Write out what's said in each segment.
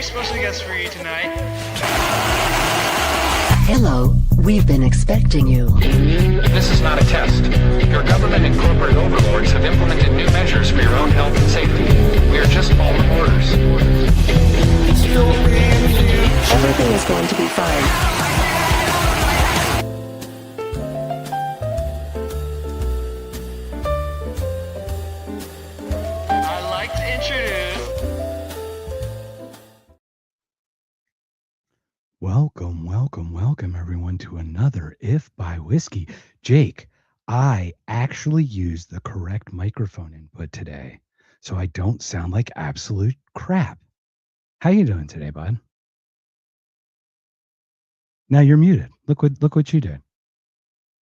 very special guest for you tonight. Hello, we've been expecting you. This is not a test. Your government and corporate overlords have implemented new measures for your own health and safety. We are just following orders. Everything is going to be fine. I'd like to introduce... Welcome, everyone, to another If by Whiskey. Jake, I actually used the correct microphone input today, so I don't sound like absolute crap. How you doing today, bud? Now you're muted. Look what you did.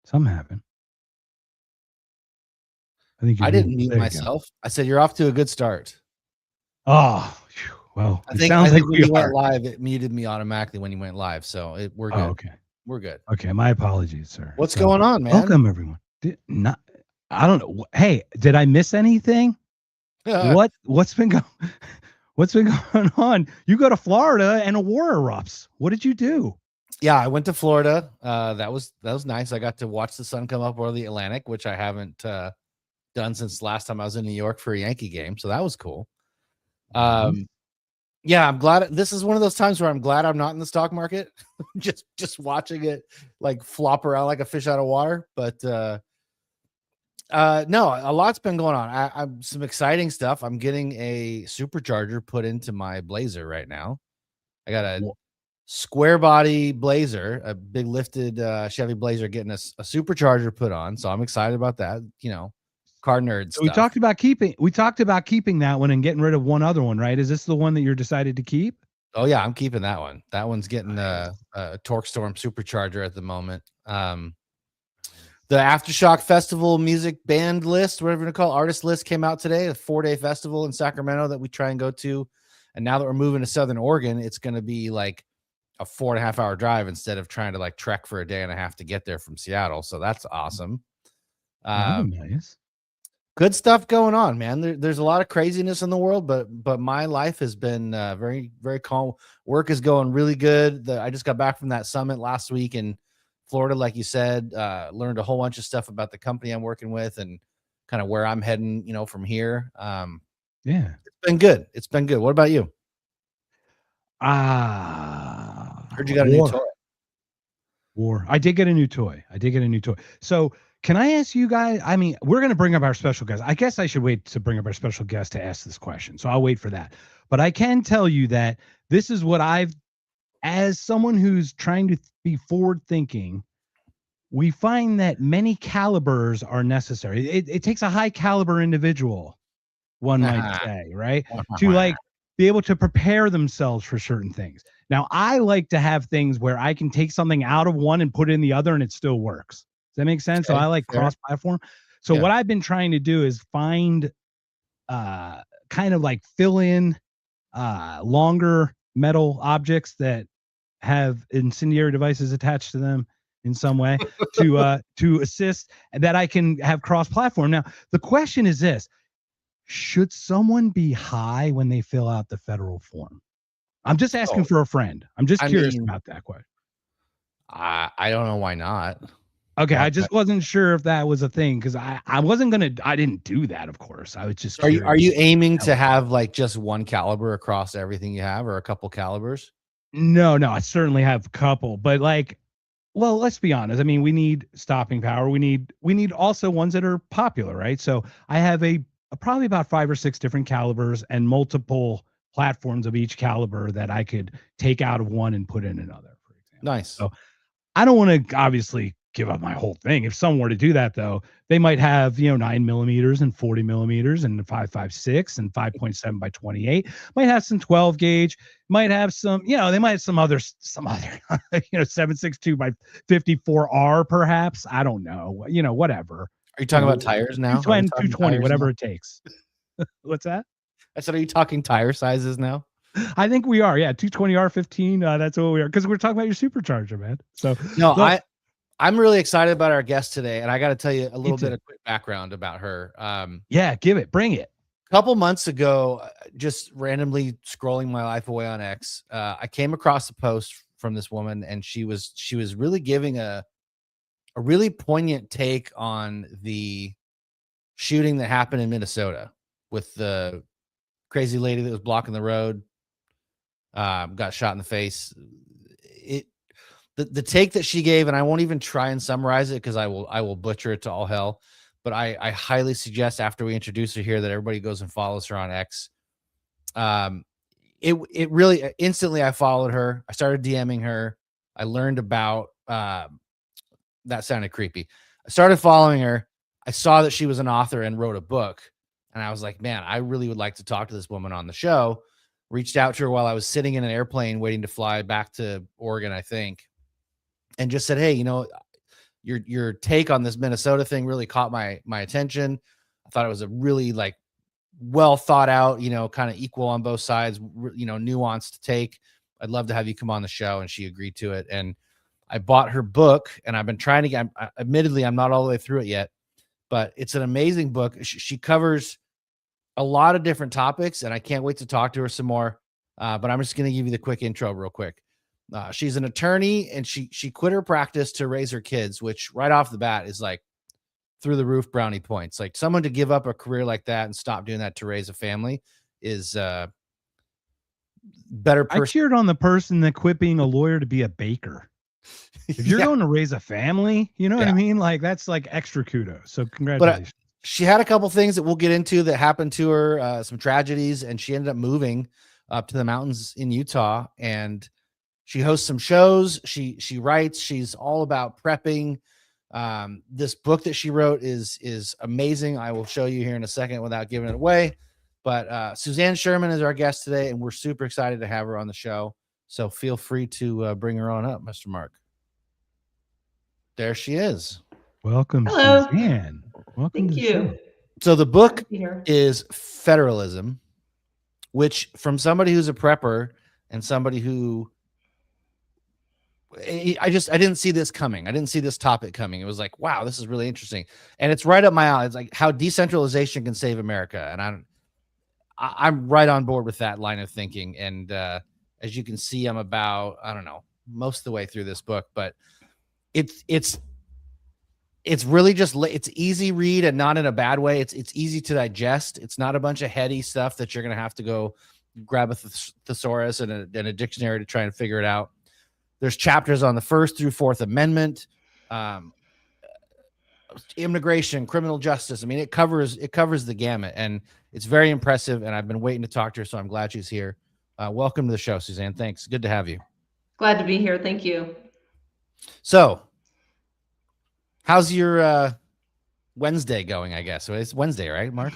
Something happened. I didn't mute myself. I said you're off to a good start. Oh, phew. Well, I think when you went live, it muted me automatically when you went live. So we're good. Oh, okay. We're good. Okay, my apologies, sir. What's going on, man? Welcome, everyone. I don't know. Hey, did I miss anything? What's been going on? You go to Florida and a war erupts. What did you do? Yeah, I went to Florida. That was nice. I got to watch the sun come up over the Atlantic, which I haven't done since last time I was in New York for a Yankee game. So that was cool. Yeah, I'm glad. This is one of those times where I'm glad I'm not in the stock market, just watching it like flop around like a fish out of water. But no, a lot's been going on. I'm some exciting stuff. I'm getting a supercharger put into my Blazer right now. I got a square body Blazer, a big lifted Chevy Blazer, getting a supercharger put on. So I'm excited about that. You know, car nerds. So we talked about keeping that one and getting rid of one other one, right? Is this the one that you're decided to keep? Oh yeah, I'm keeping that one. That one's getting a Torque Storm supercharger at the moment. The Aftershock Festival music band list, whatever you call it, artist list, came out today. A 4-day festival in Sacramento that we try and go to. And now that we're moving to Southern Oregon, it's going to be like a 4.5-hour drive instead of trying to like trek for a day and a half to get there from Seattle. So that's awesome. Nice. Good stuff going on, man. There's a lot of craziness in the world, but my life has been very, very calm. Work is going really good. I just got back from that summit last week in Florida, like you said. Learned a whole bunch of stuff about the company I'm working with and kind of where I'm heading, from here. Yeah, it's been good. It's been good. What about you? Heard you got a new toy. I did get a new toy. So can I ask you guys? I mean, we're going to bring up our special guest. I guess I should wait to bring up our special guest to ask this question. So I'll wait for that. But I can tell you that this is what as someone who's trying to be forward thinking, we find that many calibers are necessary. It takes a high caliber individual, one might say, right? To like be able to prepare themselves for certain things. Now, I like to have things where I can take something out of one and put it in the other and it still works. Does that make sense? Okay, so I like cross-platform. So what I've been trying to do is find kind of like fill in longer metal objects that have incendiary devices attached to them in some way to assist, and that I can have cross-platform. Now, the question is this: should someone be high when they fill out the federal form? I'm just asking for a friend. I'm just curious about that question. I don't know why not. Okay, I just wasn't sure if that was a thing because I didn't do that, of course. I was just Are you aiming to have like just one caliber across everything you have, or a couple calibers? No, I certainly have a couple, but like, well, let's be honest. I mean, we need stopping power. We need also ones that are popular, right? So I have probably about 5 or 6 different calibers and multiple platforms of each caliber that I could take out of one and put in another, for example. Nice. So I don't want to obviously give up my whole thing. If someone were to do that, though, they might have 9mm and 40mm and 5.56 and 5.7 by 28. Might have some 12 gauge. Might have some, they might have some other 7.62 by 54R, perhaps. I don't know. Whatever. Are you talking about tires now? 220, whatever it takes. What's that? I said, are you talking tire sizes now? I think we are. Yeah, 220R15. That's what we are, because we're talking about your supercharger, man. So no, I'm really excited about our guest today, and I got to tell you a little bit of quick background about her. Yeah, bring it. couple months ago, just randomly scrolling my life away on X, I came across a post from this woman, and she was really giving a really poignant take on the shooting that happened in Minnesota with the crazy lady that was blocking the road, got shot in the face. The take that she gave, and I won't even try and summarize it because I will butcher it to all hell. But I highly suggest after we introduce her here that everybody goes and follows her on X. It really instantly I followed her. I started DMing her. I learned about that sounded creepy. I started following her. I saw that she was an author and wrote a book, and I was like, man, I really would like to talk to this woman on the show. Reached out to her while I was sitting in an airplane waiting to fly back to Oregon, I think, and just said, hey, your take on this Minnesota thing really caught my attention. I thought it was a really like well thought out, kind of equal on both sides, nuanced take. I'd love to have you come on the show. And she agreed to it. And I bought her book, and I've been trying to get, admittedly, I'm not all the way through it yet, but it's an amazing book. She covers a lot of different topics, and I can't wait to talk to her some more. But I'm just going to give you the quick intro real quick. She's an attorney, and she quit her practice to raise her kids, which right off the bat is like through the roof brownie points. Like someone to give up a career like that and stop doing that to raise a family is better. I cheered on the person that quit being a lawyer to be a baker. If you're going to raise a family, you know what I mean? Like that's like extra kudos. So congratulations. But, she had a couple things that we'll get into that happened to her, some tragedies, and she ended up moving up to the mountains in Utah, and she hosts some shows. She writes. She's all about prepping. This book that she wrote is amazing. I will show you here in a second without giving it away. But Suzanne Sherman is our guest today, and we're super excited to have her on the show. So feel free to bring her on up, Mr. Mark. There she is. Welcome, Hello. Suzanne. Welcome. Thank you. So the book is Federalism, which from somebody who's a prepper and somebody who I didn't see this coming. I didn't see this topic coming. It was like, wow, this is really interesting. And it's right up my alley. It's like how decentralization can save America. And I'm right on board with that line of thinking. And as you can see, I'm about, I don't know, most of the way through this book, but it's really just, it's easy read and not in a bad way. It's easy to digest. It's not a bunch of heady stuff that you're going to have to go grab a thesaurus and a dictionary to try and figure it out. There's chapters on the First through Fourth Amendment, immigration, criminal justice. I mean, it covers the gamut, and it's very impressive. And I've been waiting to talk to her, so I'm glad she's here. Welcome to the show, Suzanne. Thanks. Good to have you. Glad to be here. Thank you. So, how's your Wednesday going? I guess so. It's Wednesday, right, Mark?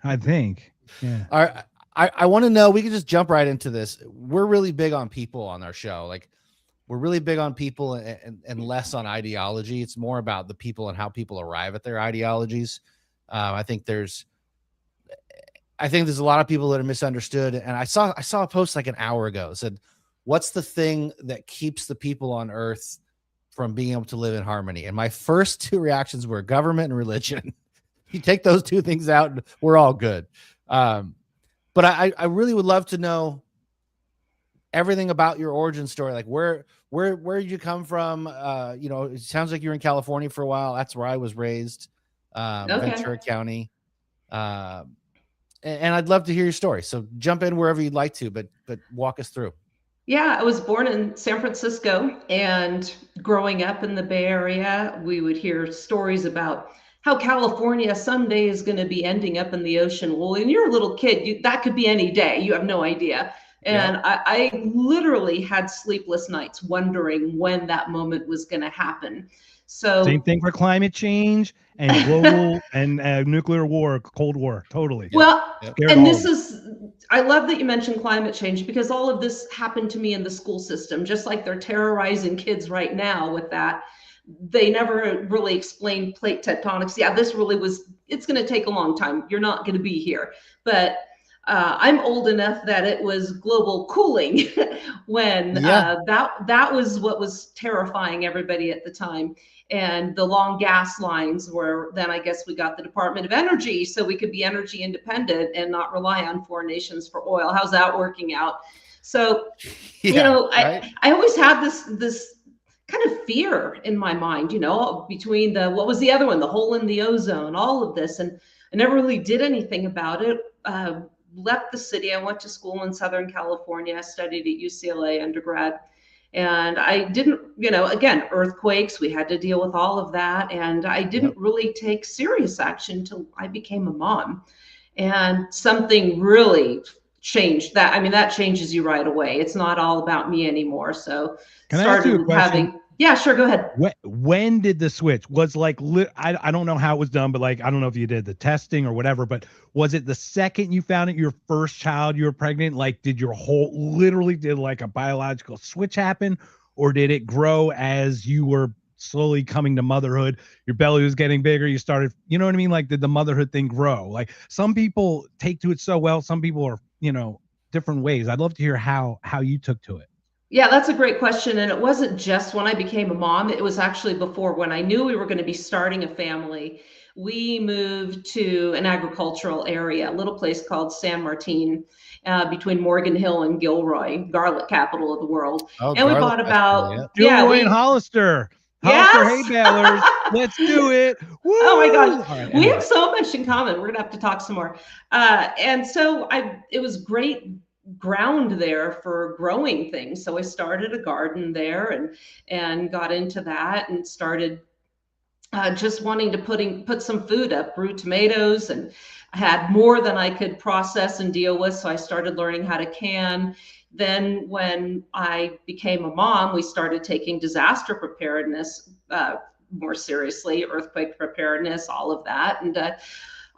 I think. Yeah. All right. I want to know, we can just jump right into this. We're really big on people on our show. Like we're really big on people and less on ideology. It's more about the people and how people arrive at their ideologies. I think there's a lot of people that are misunderstood. And I saw a post like an hour ago that said, what's the thing that keeps the people on earth from being able to live in harmony? And my first two reactions were government and religion. You take those two things out, and we're all good. But I really would love to know everything about your origin story. Like where did you come from? It sounds like you're in California for a while. That's where I was raised, Ventura County. And I'd love to hear your story. So jump in wherever you'd like to, but walk us through. Yeah, I was born in San Francisco, and growing up in the Bay Area, we would hear stories about how California someday is going to be ending up in the ocean. Well, when you're a little kid, that could be any day. You have no idea. And yeah. I literally had sleepless nights wondering when that moment was going to happen. So same thing for climate change and global and nuclear war, Cold War. Totally. Well, and this is, I love that you mentioned climate change, because all of this happened to me in the school system, just like they're terrorizing kids right now with that. They never really explained plate tectonics. Yeah, this really was, it's going to take a long time. You're not going to be here. But I'm old enough that it was global cooling when that was what was terrifying everybody at the time. and the long gas lines were, then I guess we got the Department of Energy so we could be energy independent and not rely on foreign nations for oil. How's that working out? So, right? I always had this kind of fear in my mind, between what was the other one, the hole in the ozone, all of this. And I never really did anything about it. Left the city. I went to school in Southern California. I studied at UCLA undergrad. And I didn't, again, earthquakes, we had to deal with all of that. And I didn't really take serious action until I became a mom. And something really changed that. I mean, that changes you right away. It's not all about me anymore. So Can I ask you a question? Yeah, sure. Go ahead. When did the switch? Was like, I don't know how it was done, but like, I don't know if you did the testing or whatever, but was it the second you found it, your first child, you were pregnant? Like, did your literally did like a biological switch happen, or did it grow as you were slowly coming to motherhood? Your belly was getting bigger. You started, you know what I mean? Like, did the motherhood thing grow? Like, some people take to it so well. Some people are, different ways. I'd love to hear how you took to it. Yeah, that's a great question. And it wasn't just when I became a mom. It was actually before, when I knew we were going to be starting a family. We moved to an agricultural area, a little place called San Martin, between Morgan Hill and Gilroy, garlic capital of the world. Oh, and we bought about, Gilroy and Hollister. Hollister hay balers. Let's do it. Woo! Oh my gosh. Right, we have so much in common. We're going to have to talk some more. And so it was great ground there for growing things. So I started a garden there and got into that and started just wanting to put some food up, grew tomatoes, and I had more than I could process and deal with. So I started learning how to can. Then when I became a mom, we started taking disaster preparedness more seriously, earthquake preparedness, all of that. And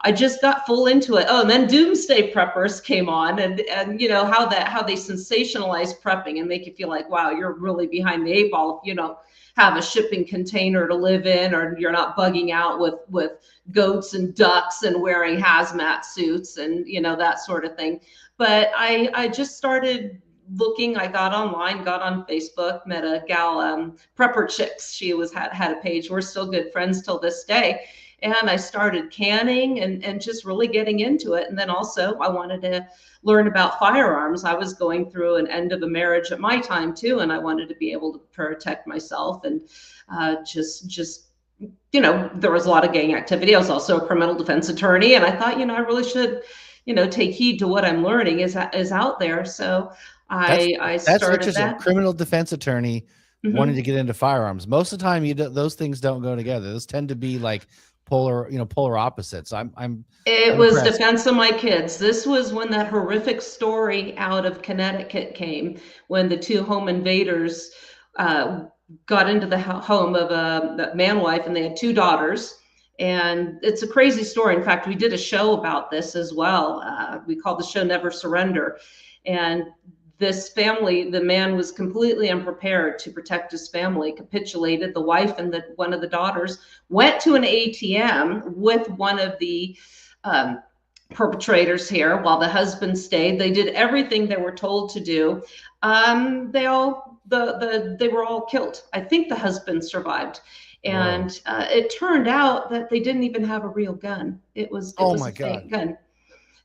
I just got full into it. Oh, and then doomsday preppers came on, and how they sensationalize prepping and make you feel like, wow, you're really behind the eight ball if you don't have a shipping container to live in, or you're not bugging out with goats and ducks and wearing hazmat suits and that sort of thing. But I just started looking. I got online, got on Facebook, met a gal, Prepper Chicks. She had a page. We're still good friends till this day. And I started canning and just really getting into it. And then also I wanted to learn about firearms. I was going through an end of a marriage at my time too, and I wanted to be able to protect myself. And there was a lot of gang activity. I was also a criminal defense attorney, and I thought, I really should, take heed to what I'm learning is out there. So I started interesting. that. Criminal defense attorney wanting to get into firearms. Most of the time, those things don't go together. Those tend to be like polar opposites. It was defense of my kids. This was when that horrific story out of Connecticut came, when the two home invaders got into the home of a man wife, and they had two daughters. And it's a crazy story. In fact, we did a show about this as well. We called the show Never Surrender. And this family, the man was completely unprepared to protect his family, capitulated. The wife and one of the daughters went to an ATM with one of the perpetrators here while the husband stayed. They did everything they were told to do. They were all killed. I think the husband survived. And it turned out that they didn't even have a real gun. It was a fake gun.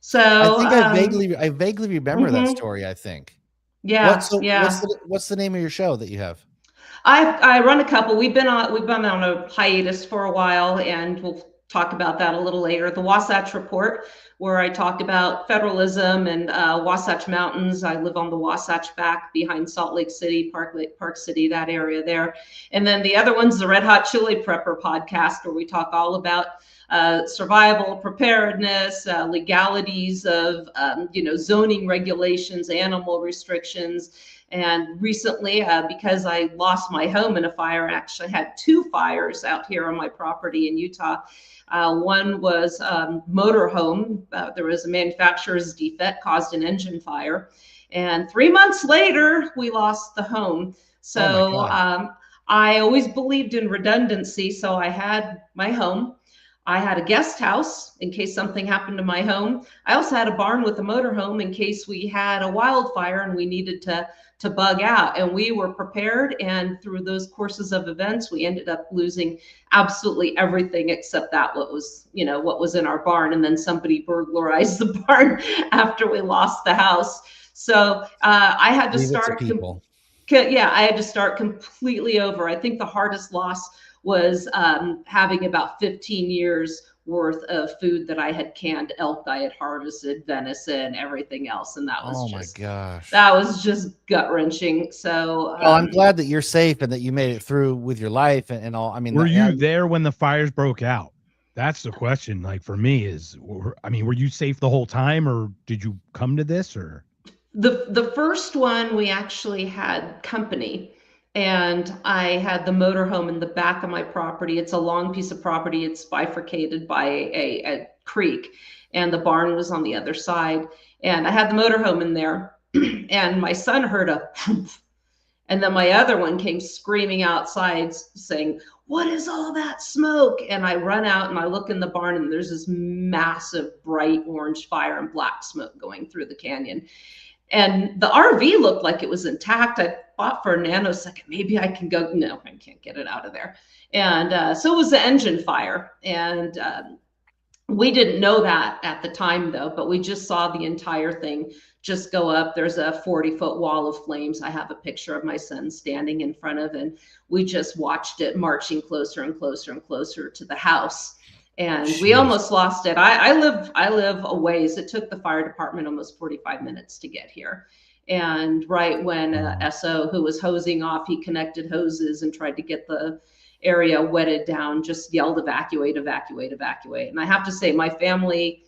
So I think I vaguely remember that story, I think. Yeah. What's the name of your show that you have? I run a couple. We've been on a hiatus for a while, and we'll talk about that a little later. The Wasatch Report, where I talk about federalism and Wasatch Mountains. I live on the Wasatch Back behind Salt Lake City, Park City, that area there. And then the other one's the Red Hot Chili Prepper podcast, where we talk all about survival, preparedness, legalities of zoning regulations, animal restrictions. And recently, because I lost my home in a fire, I actually had two fires out here on my property in Utah. One was motorhome. There was a manufacturer's defect, caused an engine fire. And 3 months later, we lost the home. So I always believed in redundancy. So I had my home. I had a guest house in case something happened to my home. I also had a barn with a motorhome in case we had a wildfire and we needed to bug out. And we were prepared. And through those courses of events, we ended up losing absolutely everything except that what was in our barn. And then somebody burglarized the barn after we lost the house. So I had to start. I had to start completely over. I think the hardest loss was having about 15 years worth of food that I had canned, elk I had harvested, venison, everything else. And that was my gosh, that was just gut wrenching. So well, I'm glad that you're safe and that you made it through with your life and all. I mean, were you there when the fires broke out? That's the question. Like for me were you safe the whole time, or did you come to this? Or the first one, we actually had company. And I had the motorhome in the back of my property. It's a long piece of property. It's bifurcated by a creek, and the barn was on the other side. And I had the motorhome in there, and my son heard a poof, and then my other one came screaming outside saying, "What is all that smoke?" And I run out and I look in the barn, and there's this massive bright orange fire and black smoke going through the canyon. And the RV looked like it was intact. I thought for a nanosecond, maybe I can go. No, I can't get it out of there. And so it was the engine fire. And we didn't know that at the time, though, but we just saw the entire thing just go up. There's a 40-foot wall of flames. I have a picture of my son standing in front of, and we just watched it marching closer and closer and closer to the house. And we almost lost it. I live a ways. It took the fire department almost 45 minutes to get here. And right when SO, who was hosing off, he connected hoses and tried to get the area wetted down, just yelled, "Evacuate, evacuate, evacuate." And I have to say, my family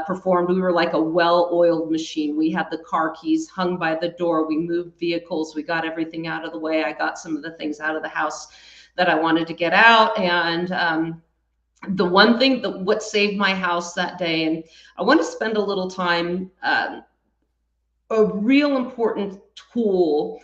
performed. We were like a well-oiled machine. We had the car keys hung by the door. We moved vehicles. We got everything out of the way. I got some of the things out of the house that I wanted to get out. And the one thing what saved my house that day, and I want to spend a little time, a real important tool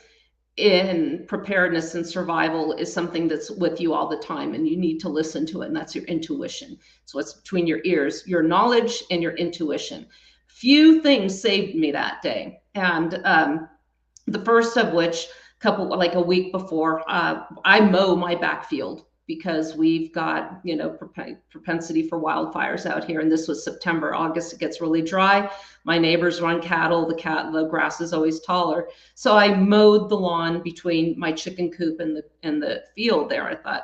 in preparedness and survival is something that's with you all the time, and you need to listen to it, and that's your intuition. So it's between your ears, your knowledge and your intuition. Few things saved me that day. And the first of which, a week before, I mow my backfield, because we've got, propensity for wildfires out here. And this was September, August, it gets really dry. My neighbors run cattle, the grass is always taller. So I mowed the lawn between my chicken coop and the field there. I thought,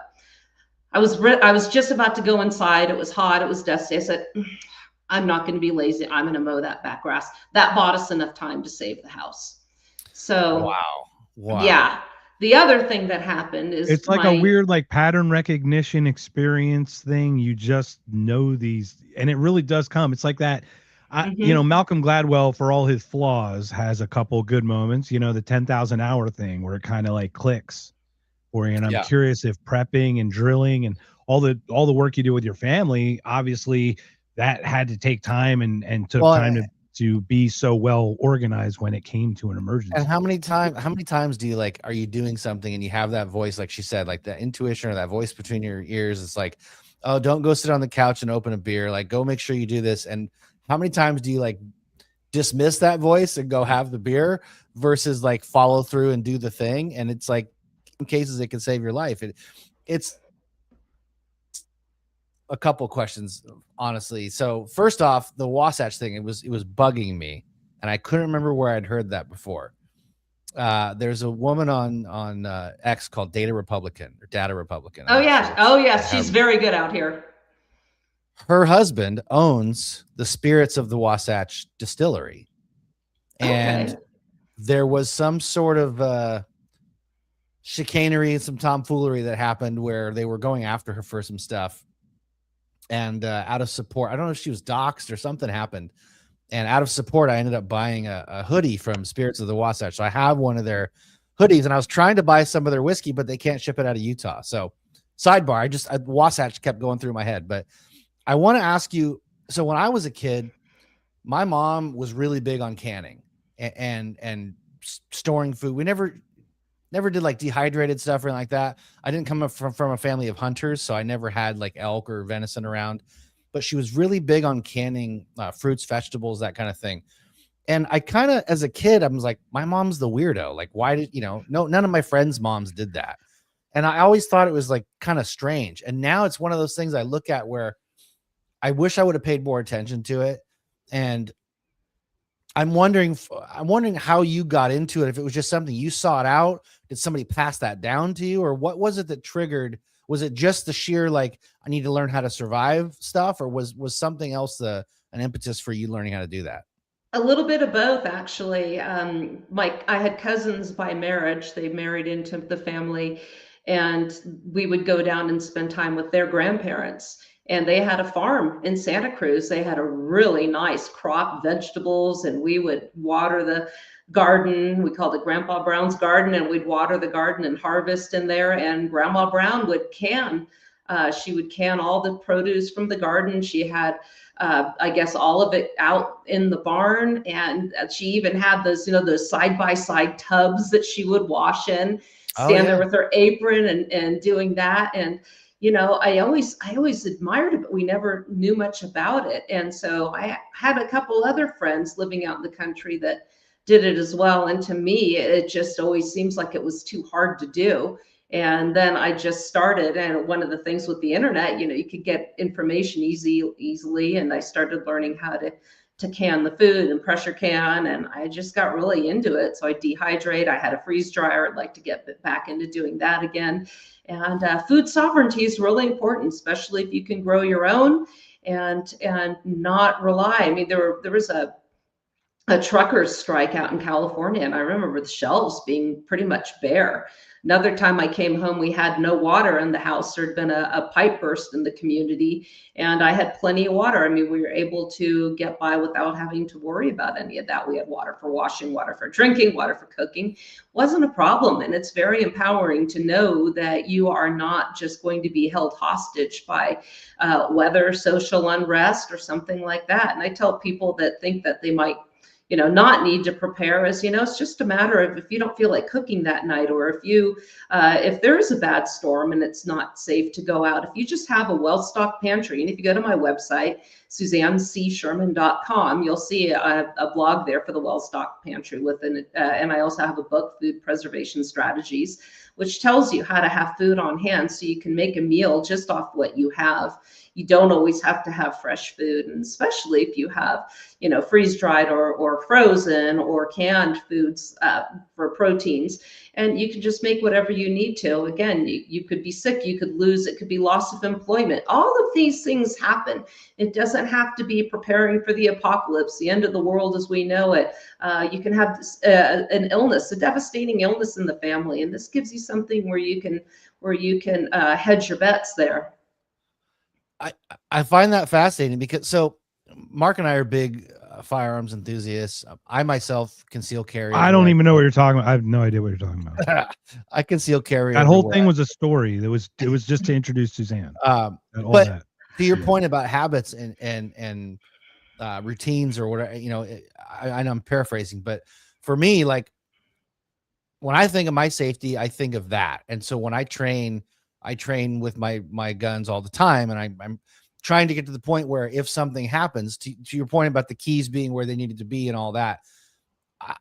I was just about to go inside. It was hot, it was dusty. I said, I'm not gonna be lazy. I'm gonna mow that back grass. That bought us enough time to save the house. So wow. Yeah. The other thing that happened is it's like a weird pattern recognition experience thing. You just know these, and it really does come. It's like that. Malcolm Gladwell, for all his flaws, has a couple good moments. The 10,000 hour thing where it kind of clicks for you. And I'm curious if prepping and drilling and all the work you do with your family, obviously that had to take time and took time to be so well organized when it came to an emergency. And how many times do you are you doing something and you have that voice, like she said, like that intuition or that voice between your ears? It's like, oh, don't go sit on the couch and open a beer. Go make sure you do this. And how many times do you dismiss that voice and go have the beer versus follow through and do the thing? And it's in cases it can save your life. It's a couple questions, honestly. So first off, the Wasatch thing, it was bugging me, and I couldn't remember where I'd heard that before. There's a woman on X called Data Republican. Oh yeah, she's very good out here. Her husband owns the Spirits of the Wasatch Distillery, and there was some sort of chicanery and some tomfoolery that happened where they were going after her for some stuff. And out of support, I don't know if she was doxxed or something happened. And out of support, I ended up buying a hoodie from Spirits of the Wasatch. So I have one of their hoodies, and I was trying to buy some of their whiskey, but they can't ship it out of Utah. So sidebar, Wasatch kept going through my head. But I want to ask you, so when I was a kid, my mom was really big on canning and storing food. never did like dehydrated stuff or anything like that. I didn't come up from a family of hunters, so I never had like elk or venison around. But she was really big on canning fruits, vegetables, that kind of thing. And I kind of, as a kid, I was like, my mom's the weirdo. Like, why did, none of my friends' moms did that. And I always thought it was like kind of strange. And now it's one of those things I look at where I wish I would have paid more attention to it. And I'm wondering how you got into it. If it was just something you sought out, did somebody pass that down to you, or what was it that triggered? Was it just the sheer, like, I need to learn how to survive stuff, or was something else an impetus for you learning how to do that? A little bit of both, actually. I had cousins by marriage. They married into the family, and we would go down and spend time with their grandparents. And they had a farm in Santa Cruz. They had a really nice crop, vegetables, and we would water the garden. We called it Grandpa Brown's garden, and we'd water the garden and harvest in there. And Grandma Brown would can. She would can all the produce from the garden. She had I guess all of it out in the barn. And she even had those side-by-side tubs that she would wash in, stand there with her apron and doing that. And, I always admired it, but we never knew much about it. And so I had a couple other friends living out in the country that did it as well. And to me, it just always seems like it was too hard to do. And then I just started, and one of the things with the internet, you could get information easily. And I started learning how to can the food and pressure can, and I just got really into it. So I dehydrate. I had a freeze dryer. I'd like to get back into doing that again. And food sovereignty is really important, especially if you can grow your own and not rely. I mean, there was a truckers strike out in California, and I remember the shelves being pretty much bare. Another time I came home, we had no water in the house. There'd been a pipe burst in the community, and I had plenty of water. I mean, we were able to get by without having to worry about any of that. We had water for washing, water for drinking, water for cooking. Wasn't a problem. And it's very empowering to know that you are not just going to be held hostage by weather, social unrest, or something like that. And I tell people that think that they might not need to prepare, as it's just a matter of, if you don't feel like cooking that night, or if there is a bad storm and it's not safe to go out, if you just have a well-stocked pantry. And if you go to my website, SuzanneCSherman.com, you'll see a blog there for the well-stocked pantry and I also have a book, Food Preservation Strategies, which tells you how to have food on hand so you can make a meal just off what you have. You don't always have to have fresh food, and especially if you have, freeze-dried or frozen or canned foods for proteins, and you can just make whatever you need to. Again, you could be sick, you could lose, it could be loss of employment. All of these things happen. It doesn't have to be preparing for the apocalypse, the end of the world as we know it. You can have an illness, a devastating illness in the family, and this gives you something where you can hedge your bets there. I find that fascinating because Mark and I are big firearms enthusiasts. I myself conceal carry. I don't even know what you're talking about. I have no idea what you're talking about. I conceal carry. That whole thing was a story. It was just to introduce Suzanne. But to your point about habits and routines or whatever, I know I'm paraphrasing, but for me, like, when I think of my safety, I think of that. And so when I train with my guns all the time, and I'm trying to get to the point where if something happens, to your point about the keys being where they needed to be and all that,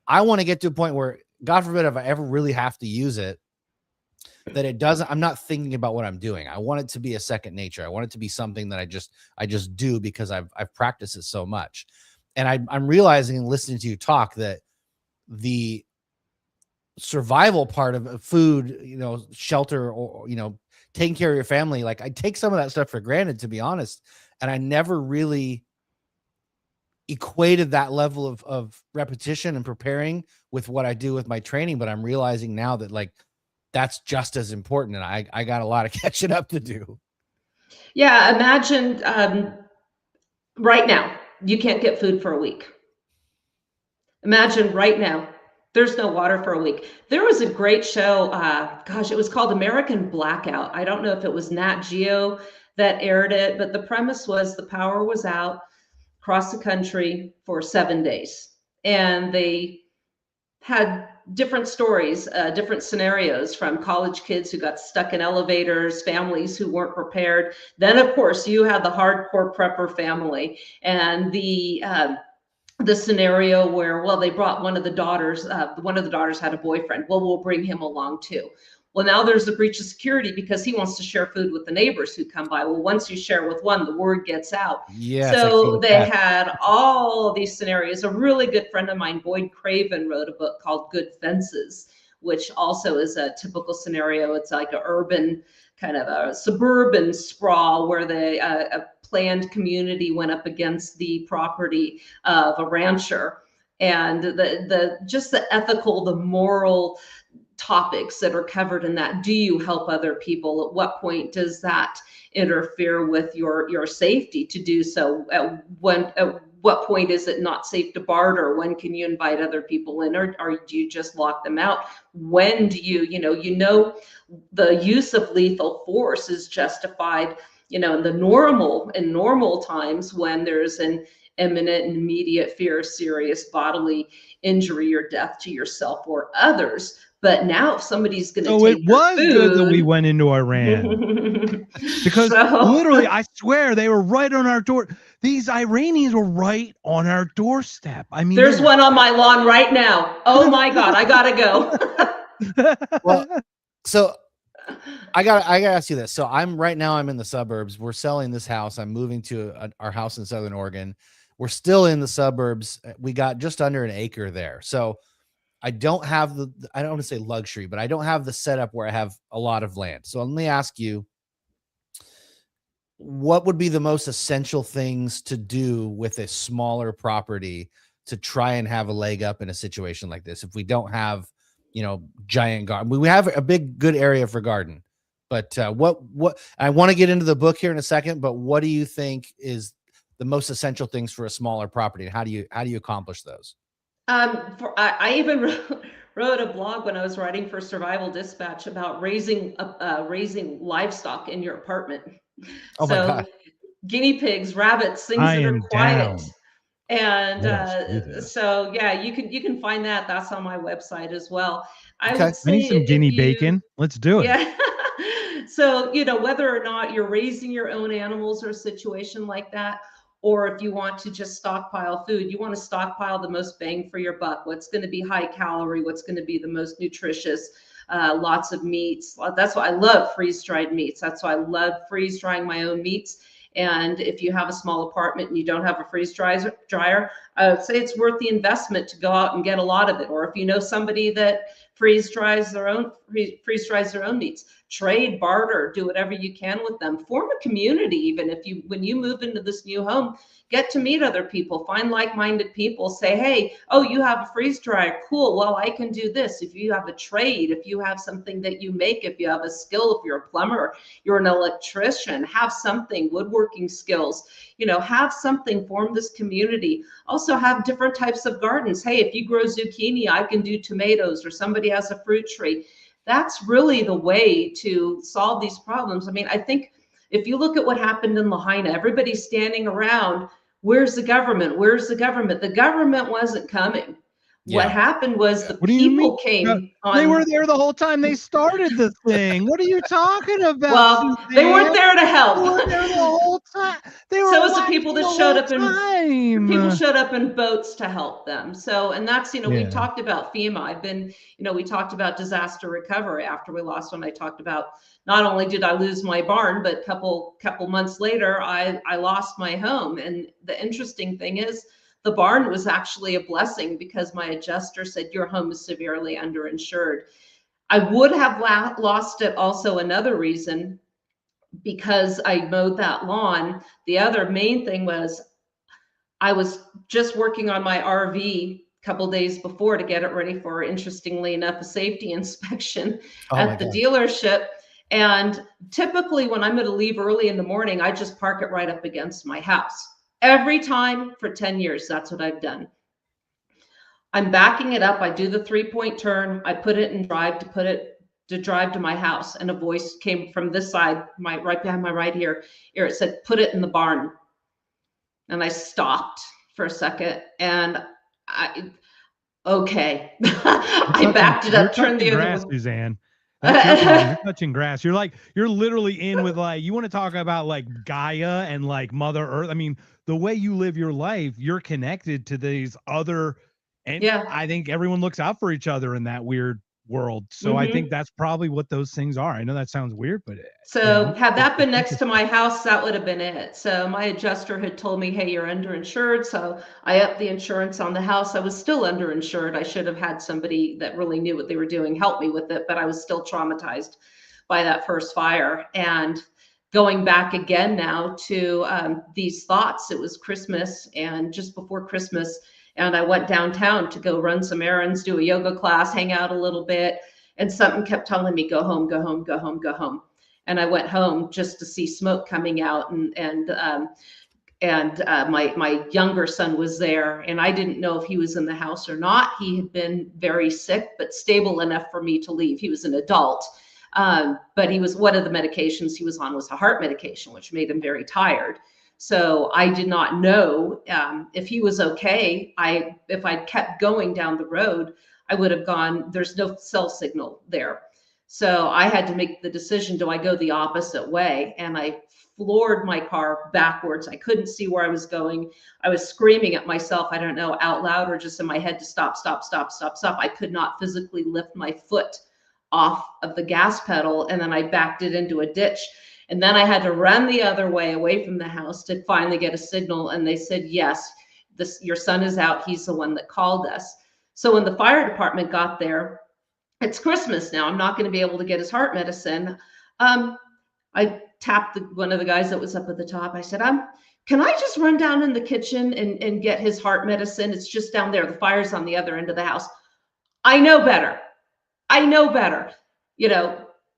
I want to get to a point where, God forbid, if I ever really have to use it, that I'm not thinking about what I'm doing. I want it to be a second nature. I want it to be something that I just do because I've practiced it so much. And I'm realizing and listening to you talk that the survival part of food, shelter, or, taking care of your family, like, I take some of that stuff for granted, to be honest. And I never really equated that level of repetition and preparing with what I do with my training. But I'm realizing now that, like, that's just as important. And I got a lot of catching up to do. Yeah. Imagine right now, you can't get food for a week. Imagine right now, there's no water for a week. There was a great show. It was called American Blackout. I don't know if it was Nat Geo that aired it, but the premise was the power was out across the country for 7 days. And they had different stories, different scenarios, from college kids who got stuck in elevators, families who weren't prepared. Then, of course, you had the hardcore prepper family, and the scenario where, well, they brought one of the daughters had a boyfriend. Well, we'll bring him along too. Well, now there's a breach of security because he wants to share food with the neighbors who come by. Well, once you share with one, the word gets out. Yeah. So they had all these scenarios. A really good friend of mine, Boyd Craven, wrote a book called Good Fences, which also is a typical scenario. It's like an urban, kind of a suburban sprawl where a planned community went up against the property of a rancher. And just the ethical, the moral topics that are covered in that. Do you help other people? At what point does that interfere with your safety to do so? At what point is it not safe to barter? When can you invite other people in, or do you just lock them out? When do you the use of lethal force is justified, in normal times when there's an imminent and immediate fear of serious bodily injury or death to yourself or others. But now if somebody's going to take it was food, good that we went into Iran because literally, I swear they were right on our door. These Iranians were right on our doorstep. I mean, there's one on my lawn right now. Oh my God, I gotta go. Well, so I gotta ask you this. So I'm in the suburbs. We're selling this house. I'm moving to our house in Southern Oregon. We're still in the suburbs. We got just under an acre there. So I don't have I don't want to say luxury, but I don't have the setup where I have a lot of land. So let me ask you, what would be the most essential things to do with a smaller property to try and have a leg up in a situation like this? If we don't have, giant garden, we have a big, good area for garden, but what I want to get into the book here in a second, but what do you think is the most essential things for a smaller property, and how do you accomplish those? I even wrote a blog when I was writing for Survival Dispatch about raising livestock in your apartment. Oh my God. Guinea pigs, rabbits, things that are quiet. And so yeah, you can find that. That's on my website as well. I would say I need some guinea bacon. Let's do it. Yeah. So, whether or not you're raising your own animals or a situation like that, or if you want to just stockpile food, you want to stockpile the most bang for your buck. What's going to be high calorie? What's going to be the most nutritious? Lots of meats. That's why I love freeze-dried meats. That's why I love freeze-drying my own meats. And if you have a small apartment and you don't have a freeze dryer, I would say it's worth the investment to go out and get a lot of it. Or if you know somebody that freeze dries their own meats, trade, barter, do whatever you can with them. Form a community. Even when you move into this new home, get to meet other people, find like-minded people, say, hey, oh, you have a freeze dryer, cool, well, I can do this. If you have a trade, if you have something that you make, if you have a skill, if you're a plumber, you're an electrician, have something, woodworking skills, have something, form this community. Also have different types of gardens. Hey, if you grow zucchini, I can do tomatoes, or somebody has a fruit tree. That's really the way to solve these problems. I mean, I think if you look at what happened in Lahaina, everybody's standing around. Where's the government? Where's the government? The government wasn't coming. Yeah. What happened was the people came on. They were there the whole time they started the thing. What are you talking about? Well, Suzanne? They weren't there to help. They were there the whole time. So it was the people that showed up in boats to help them. So, and that's, we talked about FEMA. We talked about disaster recovery after we lost one. I talked about not only did I lose my barn, but a couple months later, I lost my home. And the interesting thing is, the barn was actually a blessing because my adjuster said, your home is severely underinsured. I would have lost it also another reason, because I mowed that lawn. The other main thing was I was just working on my RV a couple days before to get it ready for, interestingly enough, a safety inspection at the dealership. And typically when I'm going to leave early in the morning, I just park it right up against my house. Every time for 10 years, that's what I've done. I'm backing it up. I do the 3-point turn. I put it in drive to drive to my house. And a voice came from this side, right behind my right ear. It said, put it in the barn. And I stopped for a second. And Okay. I backed it up, turned the other grass, way. Suzanne. That's your problem. You're touching grass. You're literally in with like, you want to talk about like Gaia and like Mother Earth. I mean, the way you live your life, you're connected to these other, and Yeah. I think everyone looks out for each other in that weird world. So I think that's probably what those things are. I know that sounds weird, but So had that been next to my house, that would have been it. So my adjuster had told me, hey, you're underinsured. So I upped the insurance on the house. I was still underinsured. I should have had somebody that really knew what they were doing help me with it, but I was still traumatized by that first fire. And going back again now to these thoughts, it was Christmas and just before Christmas, and I went downtown to go run some errands, do a yoga class, hang out a little bit. And something kept telling me, go home, go home, go home, go home. And I went home just to see smoke coming out, and my younger son was there, and I didn't know if he was in the house or not. He had been very sick, but stable enough for me to leave. He was an adult, but he was, one of the medications he was on was a heart medication, which made him very tired. So I did not know if he was okay. If I'd kept going down the road, I would have gone. There's no cell signal there. So I had to make the decision, do I go the opposite way? And I floored my car backwards. I couldn't see where I was going. I was screaming at myself, I don't know, out loud or just in my head to stop, stop, stop, stop, stop. I could not physically lift my foot off of the gas pedal. And then I backed it into a ditch. And then I had to run the other way away from the house to finally get a signal. And they said, yes, your son is out. He's the one that called us. So when the fire department got there, it's Christmas now. I'm not going to be able to get his heart medicine. I tapped one of the guys that was up at the top. I said, can I just run down in the kitchen and get his heart medicine? It's just down there. The fire's on the other end of the house. I know better. I know better,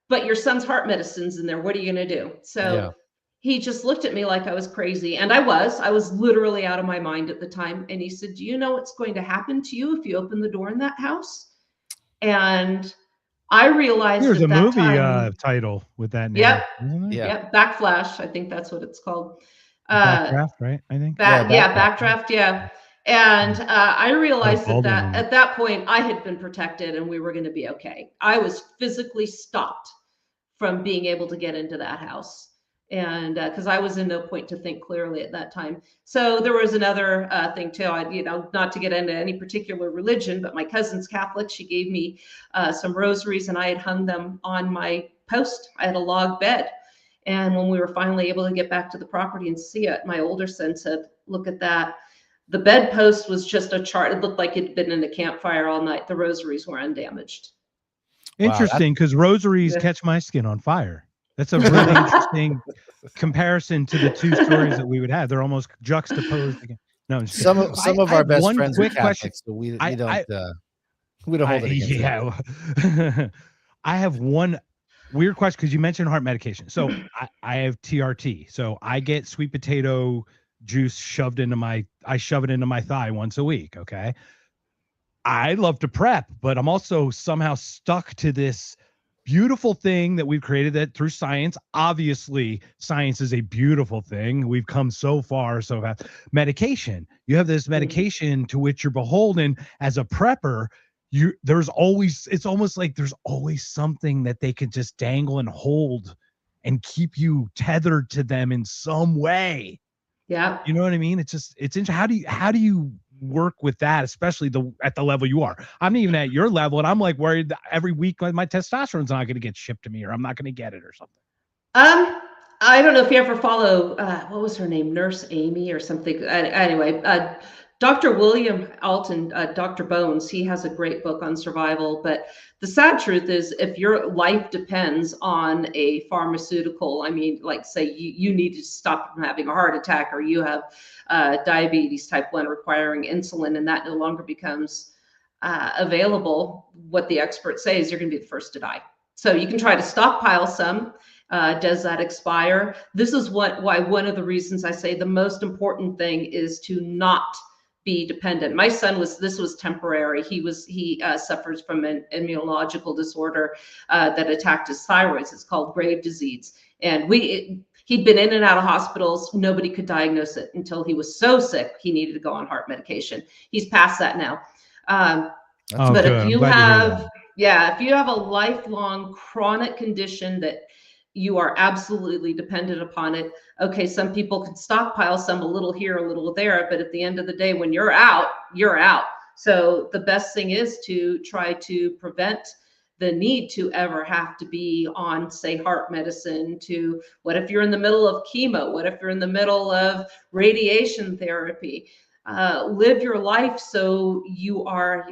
but your son's heart medicine's in there. What are you going to do? So he just looked at me like I was crazy. And I was literally out of my mind at the time. And he said, do you know what's going to happen to you if you open the door in that house? And I realized there's a movie title with that name. Yep. Yeah. Backflash. I think that's what it's called. Backdraft, right? I think. Backdraft. Yeah. And I realized that at that point I had been protected and we were going to be okay. I was physically stopped from being able to get into that house. And because I was in no point to think clearly at that time. So there was another thing too. Not to get into any particular religion, but my cousin's Catholic. She gave me some rosaries, and I had hung them on my post. I had a log bed, and when we were finally able to get back to the property and see it, my older son said, "Look at that." The bedpost was just a chart. It looked like it'd been in a campfire all night. The rosaries were undamaged. Interesting, because rosaries catch my skin on fire. That's a really interesting comparison to the two stories that we would have. They're almost juxtaposed again. No, some of our best friends are Catholics, so we don't hold it against them. I have one weird question because you mentioned heart medication. So I have TRT. So I get sweet potato juice shoved into I shove it into my thigh once a week. Okay. I love to prep, but I'm also somehow stuck to this beautiful thing that we've created that through science. Obviously, science is a beautiful thing. We've come so far. So medication, you have this medication to which you're beholden as a prepper. It's almost like there's always something that they can just dangle and hold and keep you tethered to them in some way. Yeah. You know what I mean? It's interesting. How do you work with that, especially at the level you are? I'm even at your level, and I'm like worried that every week my testosterone's not going to get shipped to me, or I'm not going to get it or something. I don't know if you ever follow what was her name, Nurse Amy or something. Anyway, Dr. William Alton, Dr. Bones, he has a great book on survival. But the sad truth is, if your life depends on a pharmaceutical, I mean, like say you need to stop from having a heart attack, or you have diabetes type 1 requiring insulin, and that no longer becomes available, what the experts say is you're going to be the first to die. So you can try to stockpile some. Does that expire? This is why one of the reasons I say the most important thing is to not be dependent. My son this was temporary. He suffers from an immunological disorder that attacked his thyroid. It's called Graves' disease. And he'd been in and out of hospitals. Nobody could diagnose it until he was so sick he needed to go on heart medication. He's past that now. Um, That's Oh, but good. if I'm you glad to hear have, that. yeah, if you have a lifelong chronic condition that you are absolutely dependent upon it, okay, some people can stockpile some a little here, a little there, but at the end of the day, when you're out, you're out. So the best thing is to try to prevent the need to ever have to be on, say, heart medicine. To what if you're in the middle of chemo? What if you're in the middle of radiation therapy? Live your life so you are,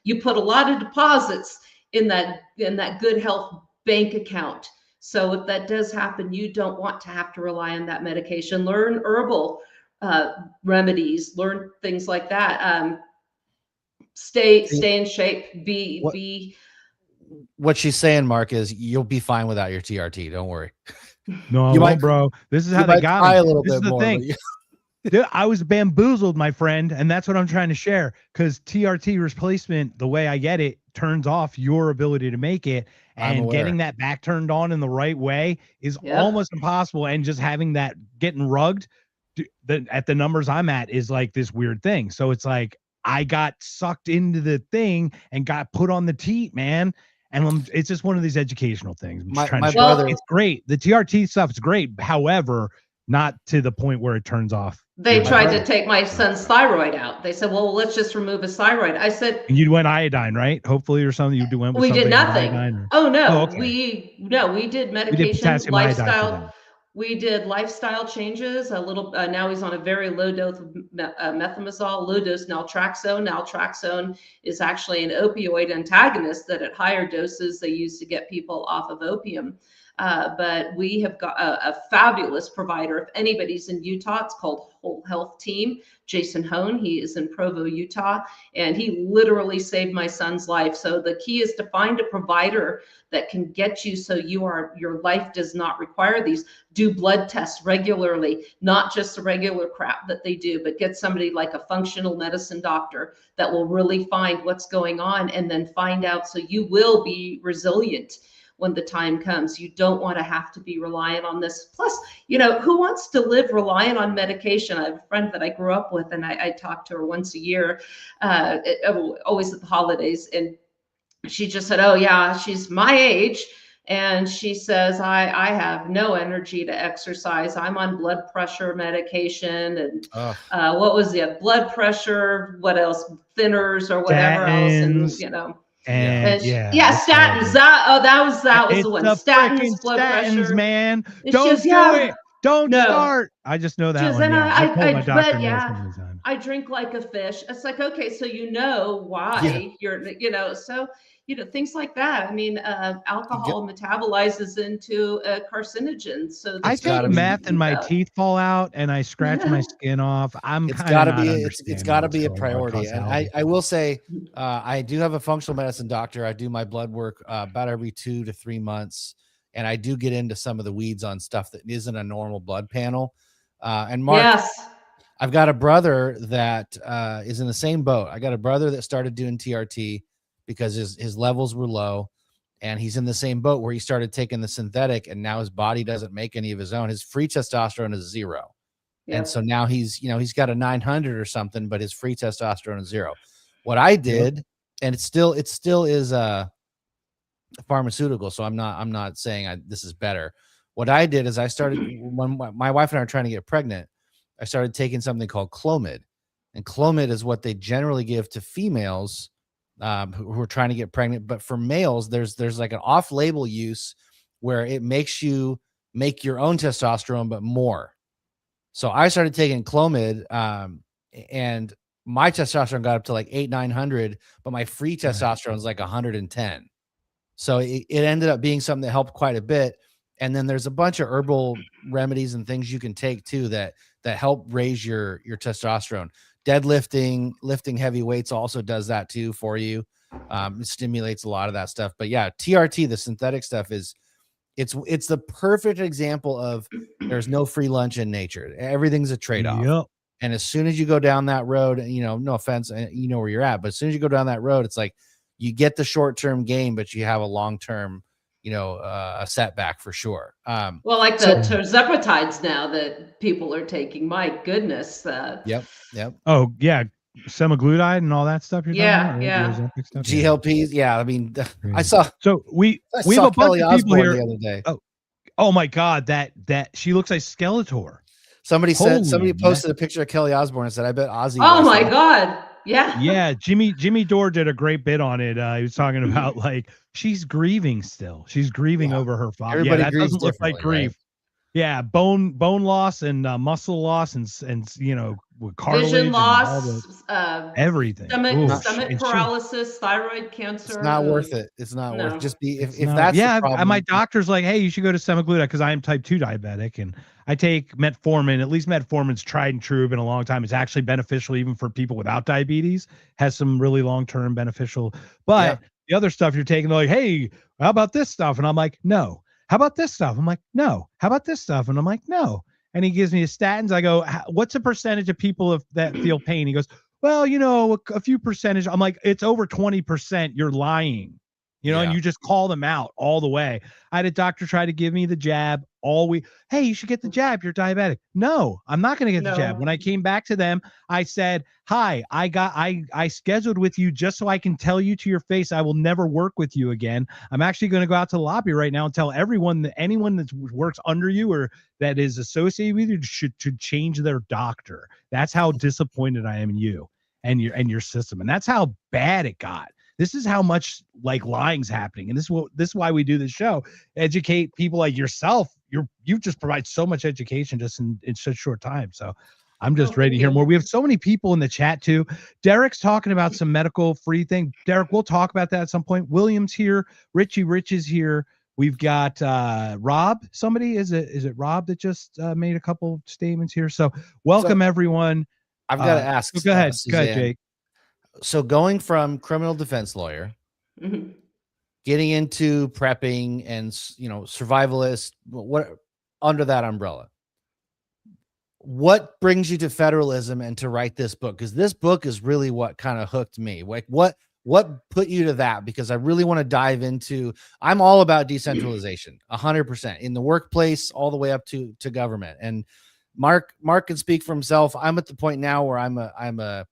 you put a lot of deposits in that good health bank account. So if that does happen, you don't want to have to rely on that medication. Learn herbal remedies, learn things like that. Stay in shape. Be what she's saying, Mark, is you'll be fine without your TRT. Don't worry. No, I You won't, might- bro. This is how You they might got cry me. a little This is bit the more. thing. Dude, I was bamboozled, my friend, and that's what I'm trying to share. Because TRT replacement, the way I get it, turns off your ability to make it, I'm and aware. getting that back turned on in the right way is Yep. almost impossible. And just having that getting rugged at the numbers I'm at is like this weird thing. So it's like I got sucked into the thing and got put on the teat, man. And it's just one of these educational things. I'm just trying my to share. brother- It's great. The TRT stuff is great. However, not to the point where it turns off. They tried brother- to take my son's thyroid out. They said, well, let's just remove his thyroid. I said, And you went iodine, right? Hopefully, or something. You went with we did something with nothing. iodine or- Oh no, Oh, okay. we did We medication, did potassium iodide for lifestyle. them. We did lifestyle changes. A little. Now he's on a very low dose of methimazole, low dose naltrexone. Naltrexone is actually an opioid antagonist that at higher doses they use to get people off of opium. But we have got a fabulous provider. If anybody's in Utah, it's called Whole Health Team. Jason Hone, he is in Provo, Utah, and he literally saved my son's life. So the key is to find a provider that can get you so your life does not require these. Do blood tests regularly, not just the regular crap that they do, but get somebody like a functional medicine doctor that will really find what's going on and then find out so you will be resilient when the time comes. You don't want to have to be reliant on this. Plus, who wants to live reliant on medication? I have a friend that I grew up with, and I talk to her once a year, always at the holidays. And she just said, oh yeah, she's my age. And she says, I have no energy to exercise. I'm on blood pressure medication. And what was it? Blood pressure, what else? Thinners or whatever else. And, And statins. That was the one. Statins, blood statins, pressure. man. And Don't she goes, do it. Don't No. start. I just know that Just, one. and Yeah. I told my doctor but no yeah, so many times. I drink like a fish. It's like, okay, so why you're, so, things like that. I mean, alcohol metabolizes into carcinogens. So I gotta take be- meth and my teeth fall out and I scratch my skin off. It's got to be. It's got to be a priority. And I will say, I do have a functional medicine doctor. I do my blood work about every 2 to 3 months, and I do get into some of the weeds on stuff that isn't a normal blood panel. And Mark, yes, I've got a brother that is in the same boat. I got a brother that started doing TRT because his levels were low, and he's in the same boat where he started taking the synthetic, and now his body doesn't make any of his own. His free testosterone is 0. And so now he's got a 900 or something, but his free testosterone is 0. What I did, and it still is a pharmaceutical, so I'm not saying this is better. What I did is I started, when my wife and I were trying to get pregnant, I started taking something called Clomid. And Clomid is what they generally give to females who are trying to get pregnant. But for males, there's like an off-label use where it makes you make your own testosterone, but more. So I started taking Clomid, and my testosterone got up to like 800-900, but my free testosterone is like 110. So it ended up being something that helped quite a bit. And then there's a bunch of herbal remedies and things you can take too that help raise your testosterone. Deadlifting, lifting heavy weights also does that too for you. It stimulates a lot of that stuff. But yeah, TRT, the synthetic stuff, it's the perfect example of there's no free lunch in nature. Everything's a trade-off. Yep. And as soon as you go down that road, no offense, you know where you're at, but as soon as you go down that road, it's like you get the short-term gain, but you have a long-term, a setback for sure. well, like the tirzepatides now that people are taking, my goodness. Yep. Oh yeah. semaglutide and all that stuff you're talking Yeah, about, right? yeah. The Ozempic stuff? Yeah. GLPs. Yeah, I mean, I Crazy. saw So we have saw a bunch Kelly of people Osbourne here. the other day. Oh my God, that she looks like Skeletor. Somebody Holy posted a picture of Kelly Osbourne and said, "I bet Ozzy." Oh wears my that." God. Yeah. Yeah, Jimmy Dore did a great bit on it. He was talking about like she's grieving still. She's grieving over her father. Everybody Yeah, that grieves doesn't look like differently, right? grief. Yeah, bone loss and muscle loss and you know with cartilage Vision and all loss, the everything. stomach Ooh, and she- paralysis, thyroid cancer. It's not worth it. It's not No. worth. Just be if No, that's yeah, the problem. my doctor's like, hey, you should go to semaglutide because I am type 2 diabetic and I take metformin. At least metformin's tried and true, been a long time. It's actually beneficial even for people without diabetes. Has some really long-term beneficial. But the other stuff you're taking, they're like, hey, how about this stuff? And I'm like, no. How about this stuff? I'm like, no. How about this stuff? And I'm like, no. And he gives me his statins. I go, what's a percentage of people that feel pain? He goes, well, you know, a few percentage. I'm like, it's over 20%. You're lying. You know, and you just call them out all the way. I had a doctor try to give me the jab all week. Hey, you should get the jab. You're diabetic. No, I'm not going to get the jab. When I came back to them, I said, hi, I scheduled with you just so I can tell you to your face, I will never work with you again. I'm actually going to go out to the lobby right now and tell everyone that anyone that works under you or that is associated with you should change their doctor. That's how disappointed I am in you and your system. And that's how bad it got. This is how much like lying's happening. And this is why we do this show. Educate people like yourself. You just provide so much education just in such short time. So I'm just ready to hear more. We have so many people in the chat too. Derek's talking about some medical free thing. Derek, we'll talk about that at some point. William's here. Richie Rich is here. We've got Rob. Somebody, is it Rob that just made a couple statements here? So welcome everyone. I've got to ask. Go ahead. Suzanne. Go ahead, Jake. So going from criminal defense lawyer, getting into prepping and, you know, survivalist, what under that umbrella, what brings you to federalism and to write this book? Because this book is really what kind of hooked me. Like what put you to that? Because I really want to dive into, I'm all about decentralization 100% in the workplace, all the way up to government. And Mark can speak for himself. I'm at the point now where I'm a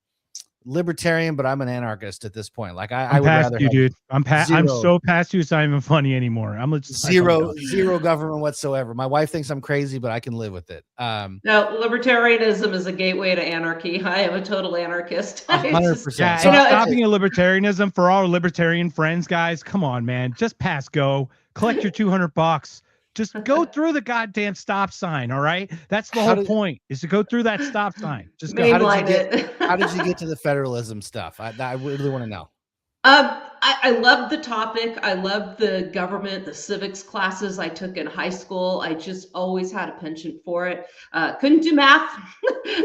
libertarian, but I'm an anarchist at this point. Like I would rather you, dude. I'm so past you. It's not even funny anymore. I'm zero government whatsoever. My wife thinks I'm crazy, but I can live with it. No, libertarianism is a gateway to anarchy. I am a total anarchist. 100%. Yeah, stop being a libertarianism for our libertarian friends, guys. Come on, man. Just pass go. Collect your $200. Just go through the goddamn stop sign, all right? That's the whole point, is to go through that stop sign. Just go. How did you get to the federalism stuff? I really want to know. I love the topic. I love the government, the civics classes I took in high school. I just always had a penchant for it. Couldn't do math.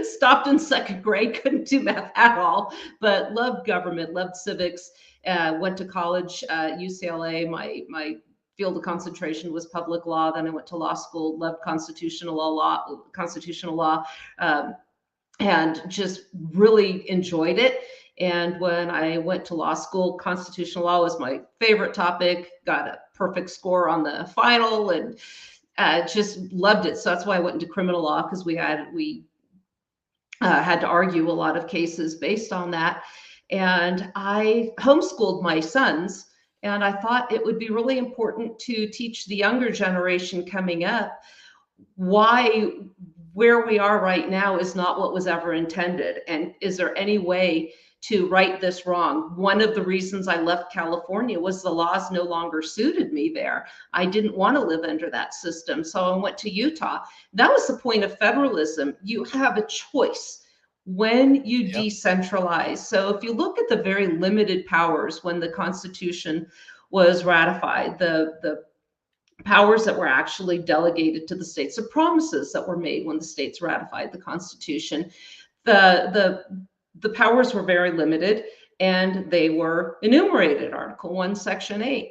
Stopped in second grade. Couldn't do math at all. But loved government, loved civics. Went to college, UCLA. My field of concentration was public law. Then I went to law school, loved constitutional law, and just really enjoyed it. And when I went to law school, constitutional law was my favorite topic, got a perfect score on the final, and just loved it. So that's why I went into criminal law, because we had to argue a lot of cases based on that. And I homeschooled my sons. And I thought it would be really important to teach the younger generation coming up why where we are right now is not what was ever intended. And is there any way to right this wrong? One of the reasons I left California was the laws no longer suited me there. I didn't want to live under that system. So I went to Utah. That was the point of federalism. You have a choice when you decentralize. So if you look at the very limited powers when the Constitution was ratified, the powers that were actually delegated to the states, the promises that were made when the states ratified the Constitution, the powers were very limited, and they were enumerated, Article 1, Section 8.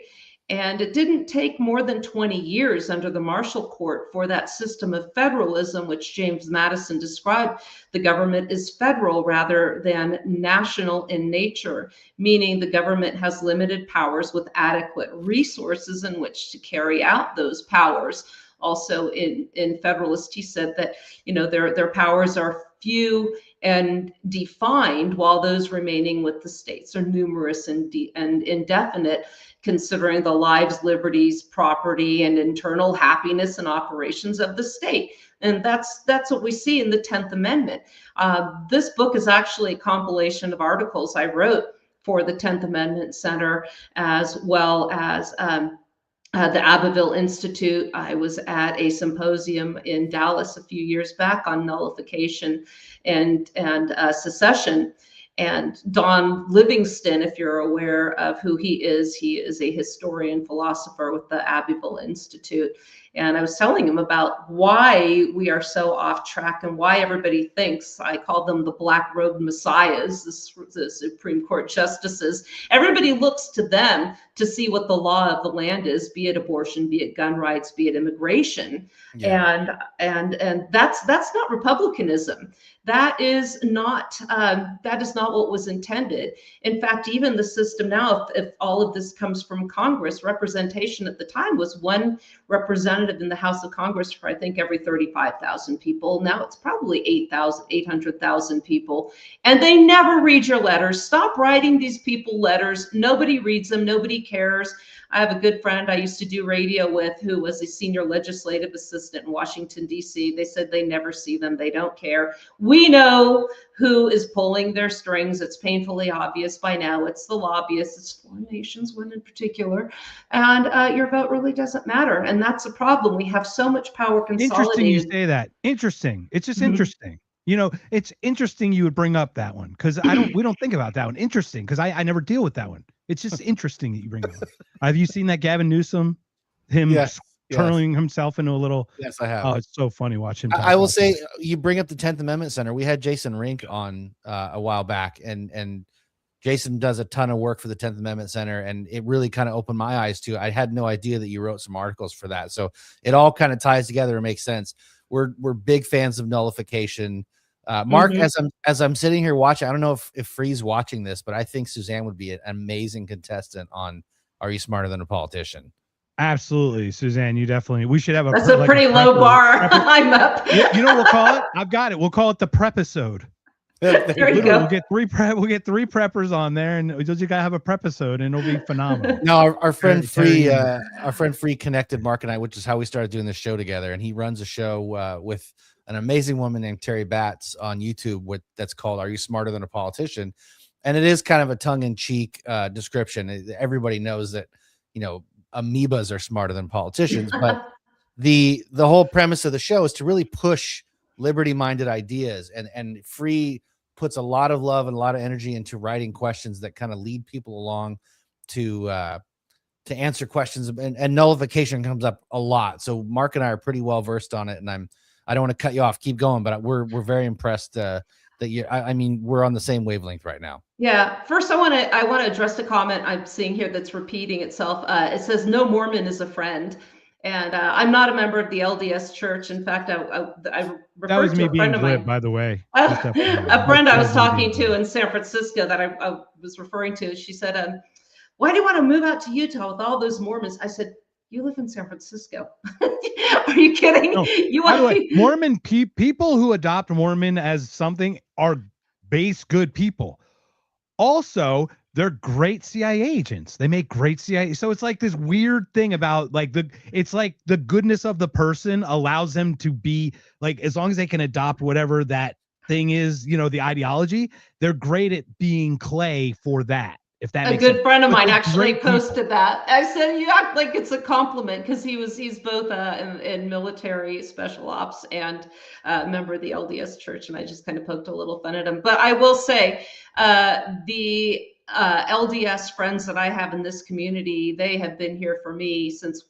And it didn't take more than 20 years under the Marshall Court for that system of federalism, which James Madison described. The government is federal rather than national in nature, meaning the government has limited powers with adequate resources in which to carry out those powers. Also in Federalist, he said that, you know, their powers are few and defined, while those remaining with the states are numerous and indefinite, considering the lives, liberties, property, and internal happiness and operations of the state. And that's what we see in the 10th Amendment. This book is actually a compilation of articles I wrote for the 10th Amendment Center, as well as the Abbeville Institute. I was at a symposium in Dallas a few years back on nullification and secession. And Don Livingston, if you're aware of who he is a historian, philosopher with the Abbeville Institute. And I was telling him about why we are so off track and why everybody thinks, I call them the black robed messiahs, the Supreme Court justices. Everybody looks to them to see what the law of the land is, be it abortion, be it gun rights, be it immigration. Yeah. And that's not republicanism. That is not what was intended. In fact, even the system now, if all of this comes from Congress, representation at the time was one representative in the House of Congress for, I think, every 35,000 people. Now it's probably 800,000 people. And they never read your letters. Stop writing these people letters. Nobody reads them. Nobody cares. I have a good friend I used to do radio with who was a senior legislative assistant in Washington, D.C. They said they never see them. They don't care. We know who is pulling their strings. It's painfully obvious by now. It's the lobbyists. It's foreign nations, one in particular. And your vote really doesn't matter. And that's a problem. We have so much power consolidated. Interesting you say that. Interesting. It's just interesting. You know, it's interesting you would bring up that one because we don't think about that one. Interesting, because I never deal with that one. It's just interesting that you bring it up. Have you seen that Gavin Newsom, turning himself into a little? Yes, I have. Oh, it's so funny watching him. I will say, you bring up the 10th Amendment Center. We had Jason Rink on a while back, and Jason does a ton of work for the 10th Amendment Center, and it really kind of opened my eyes to it. I had no idea that you wrote some articles for that. So it all kind of ties together and makes sense. We're big fans of nullification. Mark, as I'm sitting here watching, I don't know if Free's watching this, but I think Suzanne would be an amazing contestant on Are You Smarter Than a Politician? Absolutely, Suzanne. We should have that's a pretty low bar. I'm up. You know what we'll call it? I've got it. We'll call it the prepisode. There you go. We'll get three preppers on there, and you gotta have a prepisode, and it'll be phenomenal. No, our friend Free connected Mark and I, which is how we started doing this show together. And he runs a show with an amazing woman named Terry Batts on YouTube that's called Are You Smarter Than a Politician? And it is kind of a tongue-in-cheek description. Everybody knows that, amoebas are smarter than politicians, but the whole premise of the show is to really push liberty-minded ideas, and Free puts a lot of love and a lot of energy into writing questions that kind of lead people along to answer questions, and nullification comes up a lot. So Mark and I are pretty well versed on it, and I don't want to cut you off. Keep going, but we're very impressed that we're on the same wavelength right now. Yeah. First, I want to address a comment I'm seeing here that's repeating itself. It says no Mormon is a friend, and I'm not a member of the LDS Church. In fact, I referred to a friend of mine, by the way. A friend I was talking to in San Francisco that I was referring to. She said, "Why do you want to move out to Utah with all those Mormons?" I said, "You live in San Francisco." Are you kidding? No. By the way, Mormon people who adopt Mormon as something are base good people. Also, they're great CIA agents. They make great CIA. So it's like this weird thing about it's like the goodness of the person allows them to be like, as long as they can adopt whatever that thing is, the ideology, they're great at being clay for that. If that makes sense. A good friend of mine actually posted that. I said, you act like it's a compliment, because he's both in military special ops and a member of the LDS Church, and I just kind of poked a little fun at him. But I will say, the LDS friends that I have in this community, they have been here for me since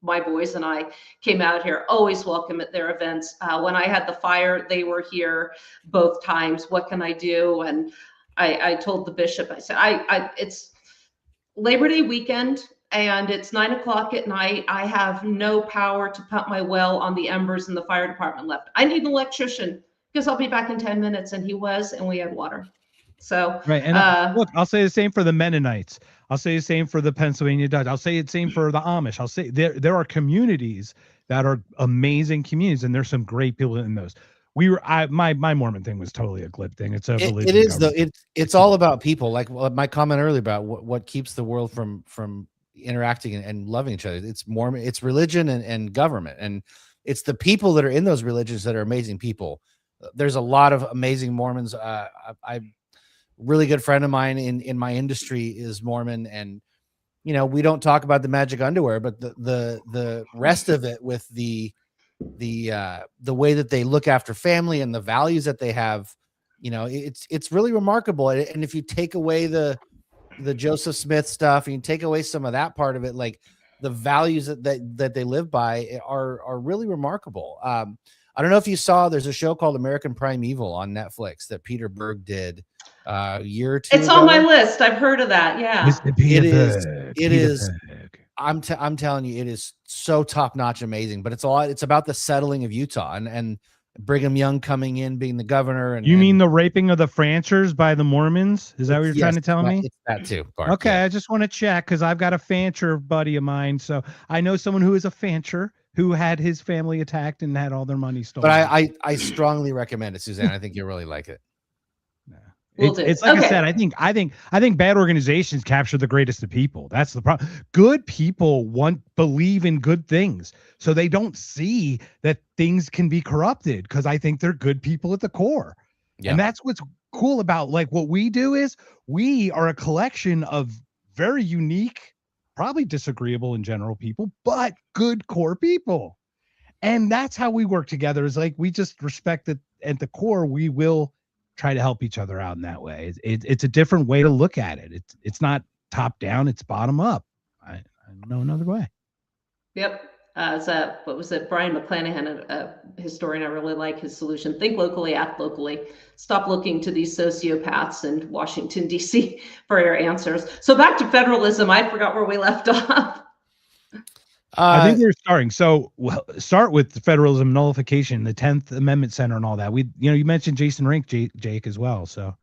my boys and I came out here. Always welcome at their events. When I had the fire, they were here both times. What can I do? And I told the bishop, I said, it's Labor Day weekend and it's 9:00 at night. I have no power to pump my well on the embers, and the fire department left. I need an electrician because I'll be back in 10 minutes. And he was, and we had water. So, right. And look, I'll say the same for the Mennonites. I'll say the same for the Pennsylvania Dutch. I'll say the same for the Amish. I'll say there are communities that are amazing communities, and there's some great people in those. my Mormon thing was totally a glib thing. It's a religion. It is though. government. It's all about people. Like my comment earlier about what keeps the world from interacting and loving each other. It's Mormon. It's religion and government, and it's the people that are in those religions that are amazing people. There's a lot of amazing Mormons. I really good friend of mine in my industry is Mormon, and we don't talk about the magic underwear, but the rest of it with the way that they look after family and the values that they have, it's really remarkable. And if you take away the Joseph Smith stuff and you take away some of that part of it, like the values that they live by are really remarkable. I don't know if you saw, there's a show called American Primeval on Netflix that Peter Berg did a year or two It's ago. on my list. I've heard of that. Yeah. It is. I'm telling you, it is so top notch, amazing. But it's about the settling of Utah and Brigham Young coming in, being the governor. And you mean the raping of the Fanchers by the Mormons? Is that what you're trying to tell me? It's that too. Bart, okay, yeah. I just want to check because I've got a Fancher buddy of mine, so I know someone who is a Fancher who had his family attacked and had all their money stolen. But I strongly recommend it, Suzanne. I think you'll really like it. It's like I said, I think bad organizations capture the greatest of people. That's the problem. Good people believe in good things, so they don't see that things can be corrupted because I think they're good people at the core. Yeah. And that's what's cool about like what we do is we are a collection of very unique, probably disagreeable in general people, but good core people. And that's how we work together is like we just respect that at the core we will try to help each other out in that way. It's a different way to look at it. It's not top down, it's bottom up. I don't know another way. Yep. What was it? Brian McClanahan, a historian. I really like his solution. Think locally, act locally. Stop looking to these sociopaths in Washington, D.C. for your answers. So back to federalism. I forgot where we left off. I think we're starting. So we'll start with the federalism nullification, the 10th Amendment Center and all that. You mentioned Jason Rink, Jake, as well. So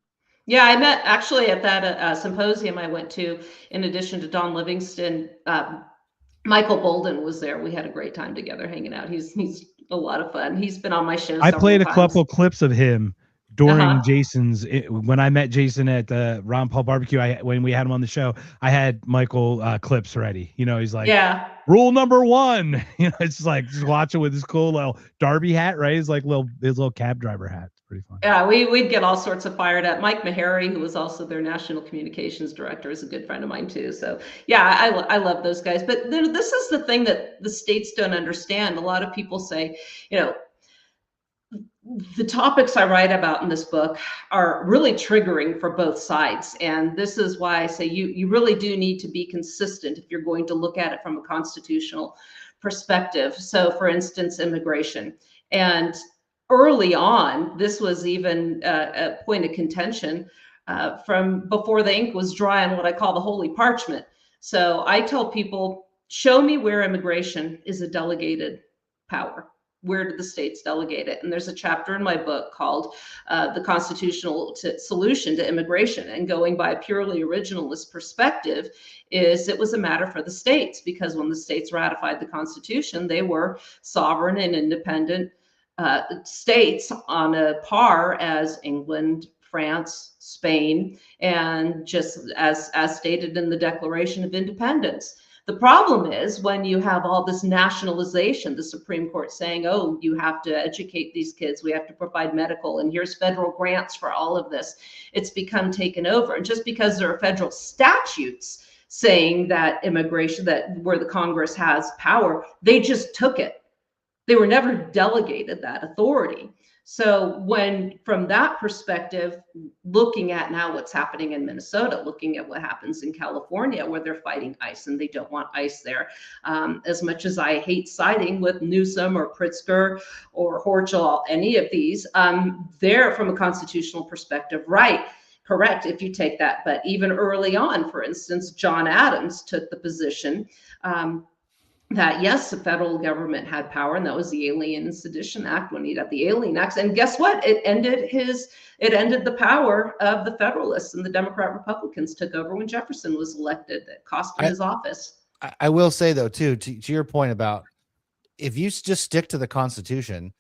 yeah, I met actually at that symposium I went to, in addition to Don Livingston, Michael Bolden was there. We had a great time together hanging out. He's a lot of fun. He's been on my show. I played a couple clips of him during Jason's, when I met Jason at the Ron Paul barbecue, when we had him on the show, I had Michael clips ready. He's like, yeah, rule number 1. It's just like just watching with his cool little Derby hat, right? It's like his little cab driver hat. It's pretty fun. Yeah, we'd get all sorts of fired up. Mike Meharry, who was also their national communications director, is a good friend of mine too. So yeah, I love those guys. But this is the thing that the states don't understand. A lot of people say, the topics I write about in this book are really triggering for both sides. And this is why I say you really do need to be consistent if you're going to look at it from a constitutional perspective. So for instance, immigration. And early on, this was even a point of contention from before the ink was dry on what I call the holy parchment. So I tell people, show me where immigration is a delegated power. Where did the states delegate it? And there's a chapter in my book called The Constitutional Solution to Immigration. And going by a purely originalist perspective is it was a matter for the states, because when the states ratified the Constitution, they were sovereign and independent states on a par as England, France, Spain, and just as stated in the Declaration of Independence. The problem is when you have all this nationalization, the Supreme Court saying, oh, you have to educate these kids, we have to provide medical, and here's federal grants for all of this. It's become taken over. And just because there are federal statutes saying that immigration, that where the Congress has power, they just took it. They were never delegated that authority. So when, from that perspective, looking at now what's happening in Minnesota, looking at what happens in California, where they're fighting ICE and they don't want ICE there. As much as I hate siding with Newsom or Pritzker or Horchel, any of these, they're from a constitutional perspective, right? Correct, if you take that. But even early on, for instance, John Adams took the position that yes, the federal government had power, and that was the Alien and Sedition Act when he got the Alien Acts. And guess what? It ended the power of the Federalists, and the Democrat Republicans took over when Jefferson was elected. It cost him his office. I will say though, too, to your point about if you just stick to the Constitution,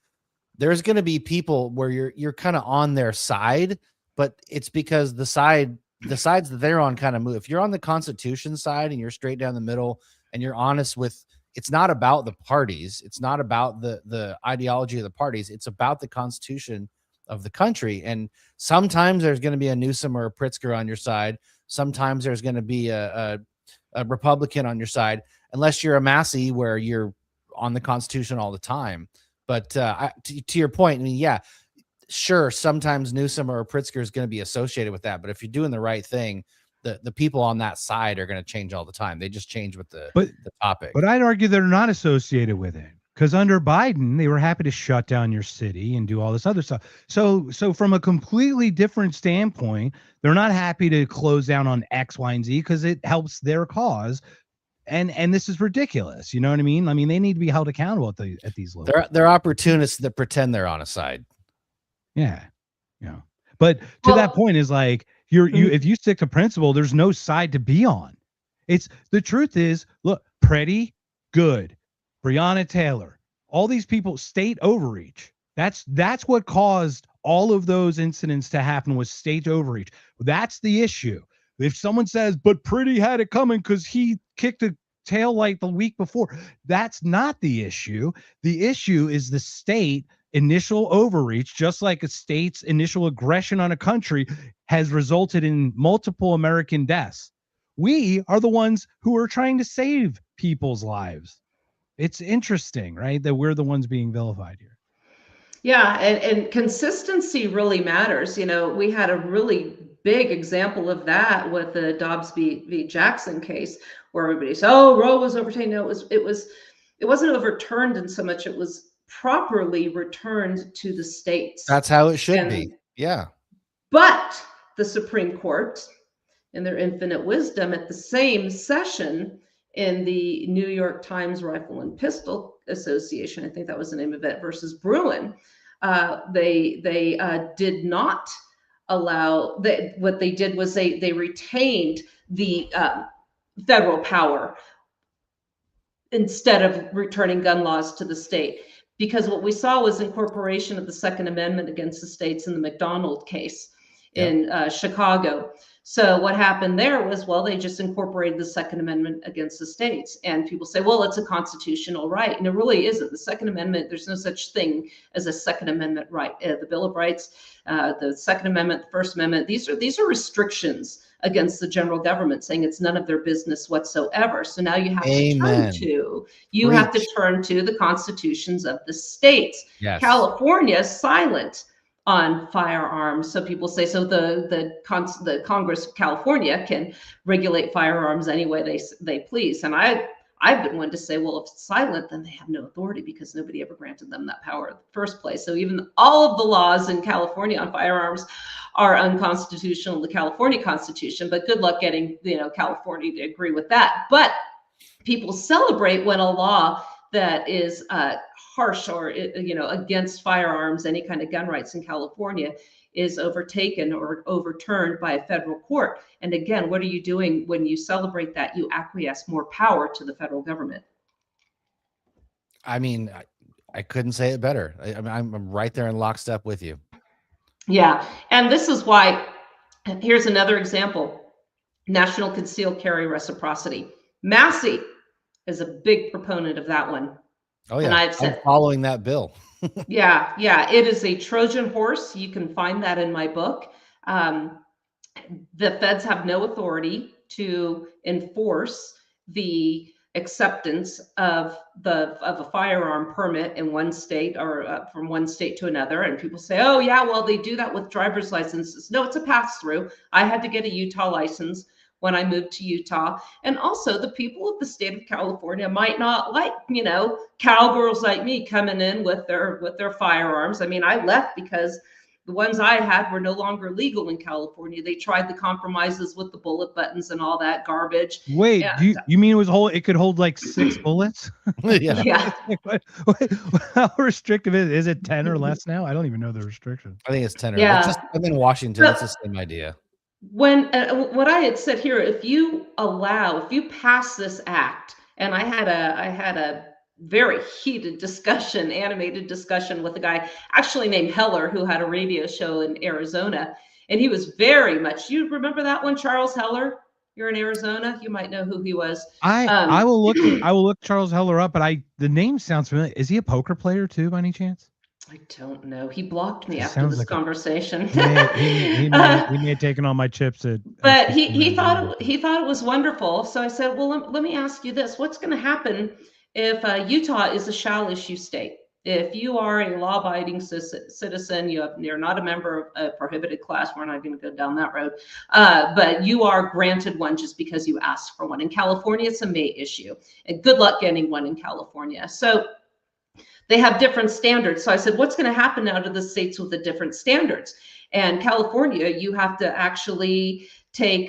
there's going to be people where you're kind of on their side, but it's because the sides that they're on kind of move. If you're on the Constitution side and you're straight down the middle and you're honest with, it's not about the parties, it's not about the ideology of the parties, it's about the Constitution of the country. And sometimes there's going to be a Newsom or a Pritzker on your side. Sometimes there's going to be a Republican on your side, unless you're a Massey where you're on the Constitution all the time. But to your point, I mean, yeah, sure, sometimes Newsom or Pritzker is going to be associated with that. But if you're doing the right thing, the people on that side are going to change all the time. They just change with the topic. But I'd argue they're not associated with it, because under Biden, they were happy to shut down your city and do all this other stuff. So from a completely different standpoint, they're not happy to close down on X, Y, and Z because it helps their cause. And this is ridiculous. You know what I mean? I mean, they need to be held accountable at these levels. They're opportunists that pretend they're on a side. Yeah. Yeah. But to that point is like, if you stick to principle, there's no side to be on. It's the truth is, look, Pretty good, Breonna Taylor, all these people, state overreach. That's what caused all of those incidents to happen, was state overreach. That's the issue. If someone says, but Pretty had it coming because he kicked a tail light the week before, that's not the issue. The issue is the state initial overreach, just like a state's initial aggression on a country has resulted in multiple American deaths. We are the ones who are trying to save people's lives. It's interesting, right, that we're the ones being vilified here. Yeah, and consistency really matters. You know, we had a really big example of that with the Dobbs v. Jackson case, where everybody said, "Oh, Roe was overturned." No, it wasn't overturned in so much; it was properly returned to the states. That's how it should be. Yeah. But the Supreme Court, in their infinite wisdom, at the same session in the New York Times Rifle and Pistol Association, I think that was the name of it, versus Bruin, they did not allow that. What they did was they retained the federal power instead of returning gun laws to the state, because what we saw was incorporation of the Second Amendment against the states in the McDonald case in Chicago. So what happened there was, well, they just incorporated the Second Amendment against the states. And people say, well, it's a constitutional right. And it really isn't. The Second Amendment, there's no such thing as a Second Amendment right. The Bill of Rights, the Second Amendment, the First Amendment, these are restrictions against the general government, saying it's none of their business whatsoever. So now you have to turn to the constitutions of the states. Yes. California is silent on firearms. So people say, so the Congress of California can regulate firearms any way they please. And I've been one to say, well, if it's silent, then they have no authority, because nobody ever granted them that power in the first place. So even all of the laws in California on firearms are unconstitutional in the California Constitution, but good luck getting, California to agree with that. But people celebrate when a law that is harsh or against firearms, any kind of gun rights in California, is overtaken or overturned by a federal court. And again, what are you doing when you celebrate that? You acquiesce more power to the federal government. I mean, I couldn't say it better. I'm right there in lockstep with you. Yeah, and this is why, here's another example, national concealed carry reciprocity. Massey is a big proponent of that one. Oh yeah, and I'm following that bill. Yeah, it is a Trojan horse. You can find that in my book. The feds have no authority to enforce the acceptance of a firearm permit in one state or from one state to another. And people say, oh yeah, well, they do that with driver's licenses. No, it's a pass-through. I had to get a Utah license when I moved to Utah. And also the people of the state of California might not like, cowgirls like me coming in with their firearms. I mean, I left because the ones I had were no longer legal in California. They tried the compromises with the bullet buttons and all that garbage. Wait, you mean it could hold like 6 bullets? Yeah. How restrictive is it 10 or less now? I don't even know the restriction. I think it's 10 or less. I'm in Washington. It's the same idea. When what I had said here, if you pass this act, and I had a very heated discussion, animated discussion with a guy actually named Heller, who had a radio show in Arizona. And he was very much, you remember that one, Charles Heller? You're in Arizona. You might know who he was. I will look Charles Heller up, but the name sounds familiar. Is he a poker player too, by any chance? I don't know. He blocked me It after sounds this like conversation. He may have taken all my chips But he thought it was wonderful. So I said, well, let me ask you this: what's going to happen if Utah is a shall issue state? If you are a law-abiding citizen, you're not a member of a prohibited class. We're not going to go down that road, but you are granted one just because you asked for one. In California, it's a may issue, and good luck getting one in California. So they have different standards. So I said, what's going to happen now to the states with the different standards? And California, you have to actually take,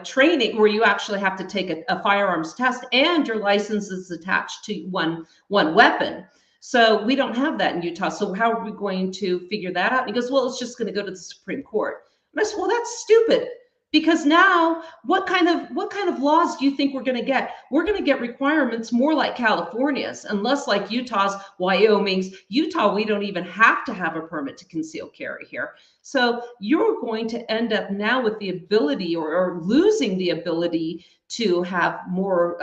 training where you actually have to take a firearms test, and your license is attached to one weapon. So we don't have that in Utah. So how are we going to figure that out? And he goes, well, it's just going to go to the Supreme Court. And I said, well, that's stupid. Because now, what kind of laws do you think we're going to get? We're going to get requirements more like California's, and less like Utah's, Wyoming's. Utah, we don't even have to have a permit to conceal carry here. So you're going to end up now with the ability, or losing the ability, to have more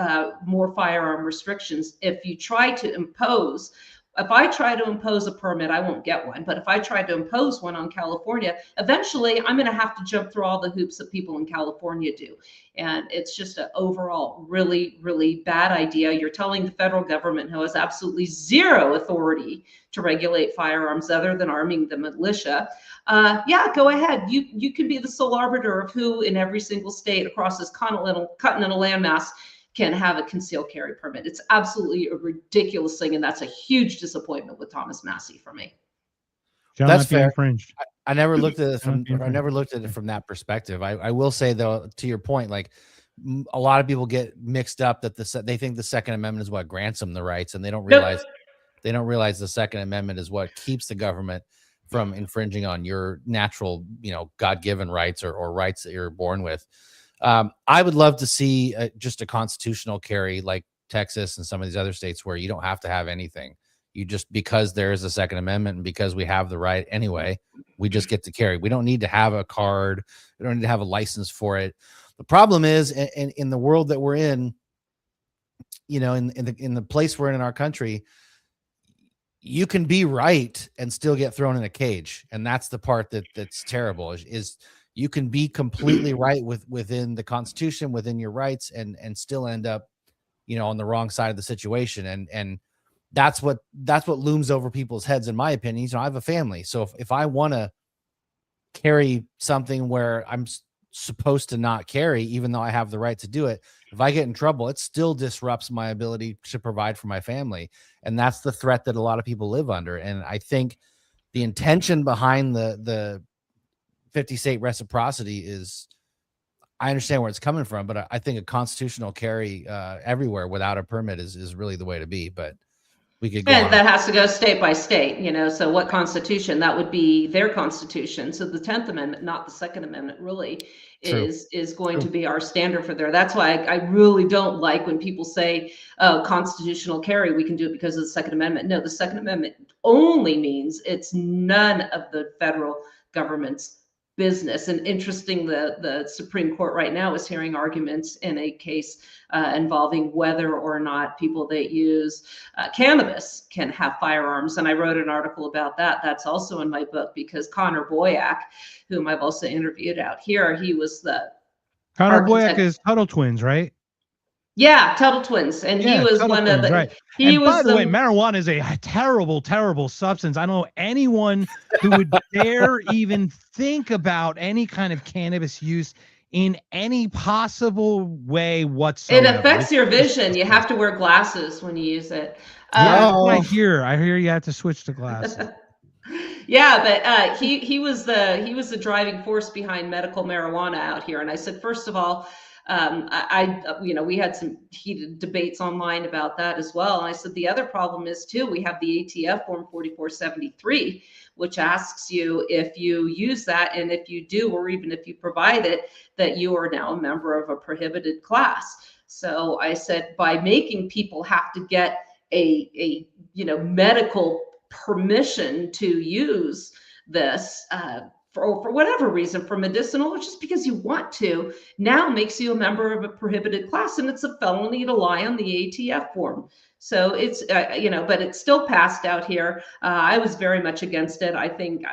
firearm restrictions if you try to impose. If I try to impose a permit, I won't get one. But if I try to impose one on California, eventually I'm going to have to jump through all the hoops that people in California do. And it's just an overall really, really bad idea. You're telling the federal government, who has absolutely zero authority to regulate firearms other than arming the militia, go ahead. You can be the sole arbiter of who in every single state across this continental landmass can have a concealed carry permit. It's absolutely a ridiculous thing, and that's a huge disappointment with Thomas Massey for me. That's fair. Infringed. I never looked at it from that perspective. I will say, though, to your point, like a lot of people get mixed up that they think the Second Amendment is what grants them the rights, and they don't realize the Second Amendment is what keeps the government from infringing on your natural, God-given rights or rights that you're born with. I would love to see just a constitutional carry like Texas and some of these other states where you don't have to have anything. You just, because there is a Second Amendment and because we have the right anyway, we just get to carry. We don't need to have a card. We don't need to have a license for it. The problem is in the world that we're in, in the place we're in our country, you can be right and still get thrown in a cage. And that's the part that's terrible is you can be completely right within the Constitution, within your rights, and still end up, on the wrong side of the situation. And that's what looms over people's heads, in my opinion. I have a family. So if I want to carry something where I'm supposed to not carry, even though I have the right to do it, if I get in trouble, it still disrupts my ability to provide for my family. And that's the threat that a lot of people live under. And I think the intention behind the 50 state reciprocity is, I understand where it's coming from, but I think a constitutional carry everywhere without a permit is really the way to be. But we could go and that has to go state by state, so what constitution? That would be their constitution. So the 10th Amendment, not the Second Amendment, really is going to be our standard for there. That's why I really don't like when people say, oh, constitutional carry, we can do it because of the Second Amendment. No, the Second Amendment only means it's none of the federal government's business. And interesting, the Supreme Court right now is hearing arguments in a case involving whether or not people that use cannabis can have firearms. And I wrote an article about that. That's also in my book, because Connor Boyack, whom I've also interviewed out here, he was the Connor Boyack is Tuttle Twins, right? Yeah, Tuttle Twins, and he was one of the. Right. He was. By the way, marijuana is a terrible, terrible substance. I don't know anyone who would dare even think about any kind of cannabis use in any possible way whatsoever. It affects your vision. You have to wear glasses when you use it. I hear you have to switch to glasses. Yeah, but he was the driving force behind medical marijuana out here. And I said, first of all, we had some heated debates online about that as well. And I said, the other problem is too, we have the ATF form 4473, which asks you if you use that, and if you do, or even if you provide it, that you are now a member of a prohibited class. So I said, by making people have to get a medical permission to use this for whatever reason, for medicinal, or just because you want to, now makes you a member of a prohibited class, and it's a felony to lie on the ATF form. So it's but it's still passed out here. I was very much against it. I think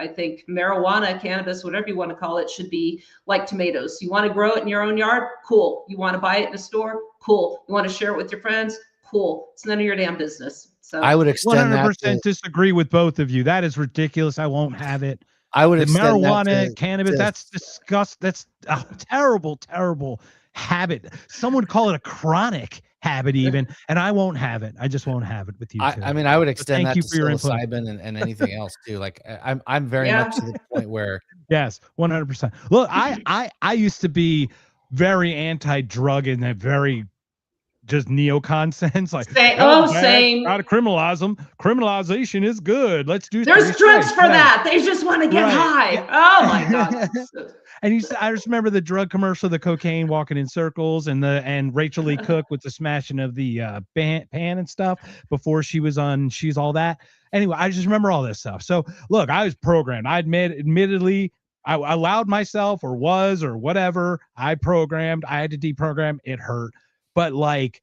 marijuana, cannabis, whatever you want to call it, should be like tomatoes. You want to grow it in your own yard? Cool. You want to buy it in a store? Cool. You want to share it with your friends? Cool. It's none of your damn business. So I would extend 100% disagree with both of you. That is ridiculous. I won't have it. I would The extend marijuana, cannabis, that's disgust. That's a terrible, terrible habit. Some would call it a chronic habit even, and I won't have it. I just won't have it with you. I mean, I would extend that you to for your input. psilocybin and anything else too. Like I'm very much to the point where yes, 100%. Look, I used to be very anti-drug in that very just neocon sense, like same. Gotta criminalize them. Criminalization is good. Let's do. There's drugs for that. They just want to get high. Yeah. Oh my god. And I just remember the drug commercial, the cocaine walking in circles, and Rachel Lee Cook with the smashing of the pan and stuff before she was on She's All That. Anyway, I just remember all this stuff. So look, I was programmed. Admittedly, I allowed myself or whatever. I programmed. I had to deprogram. It hurt. But like,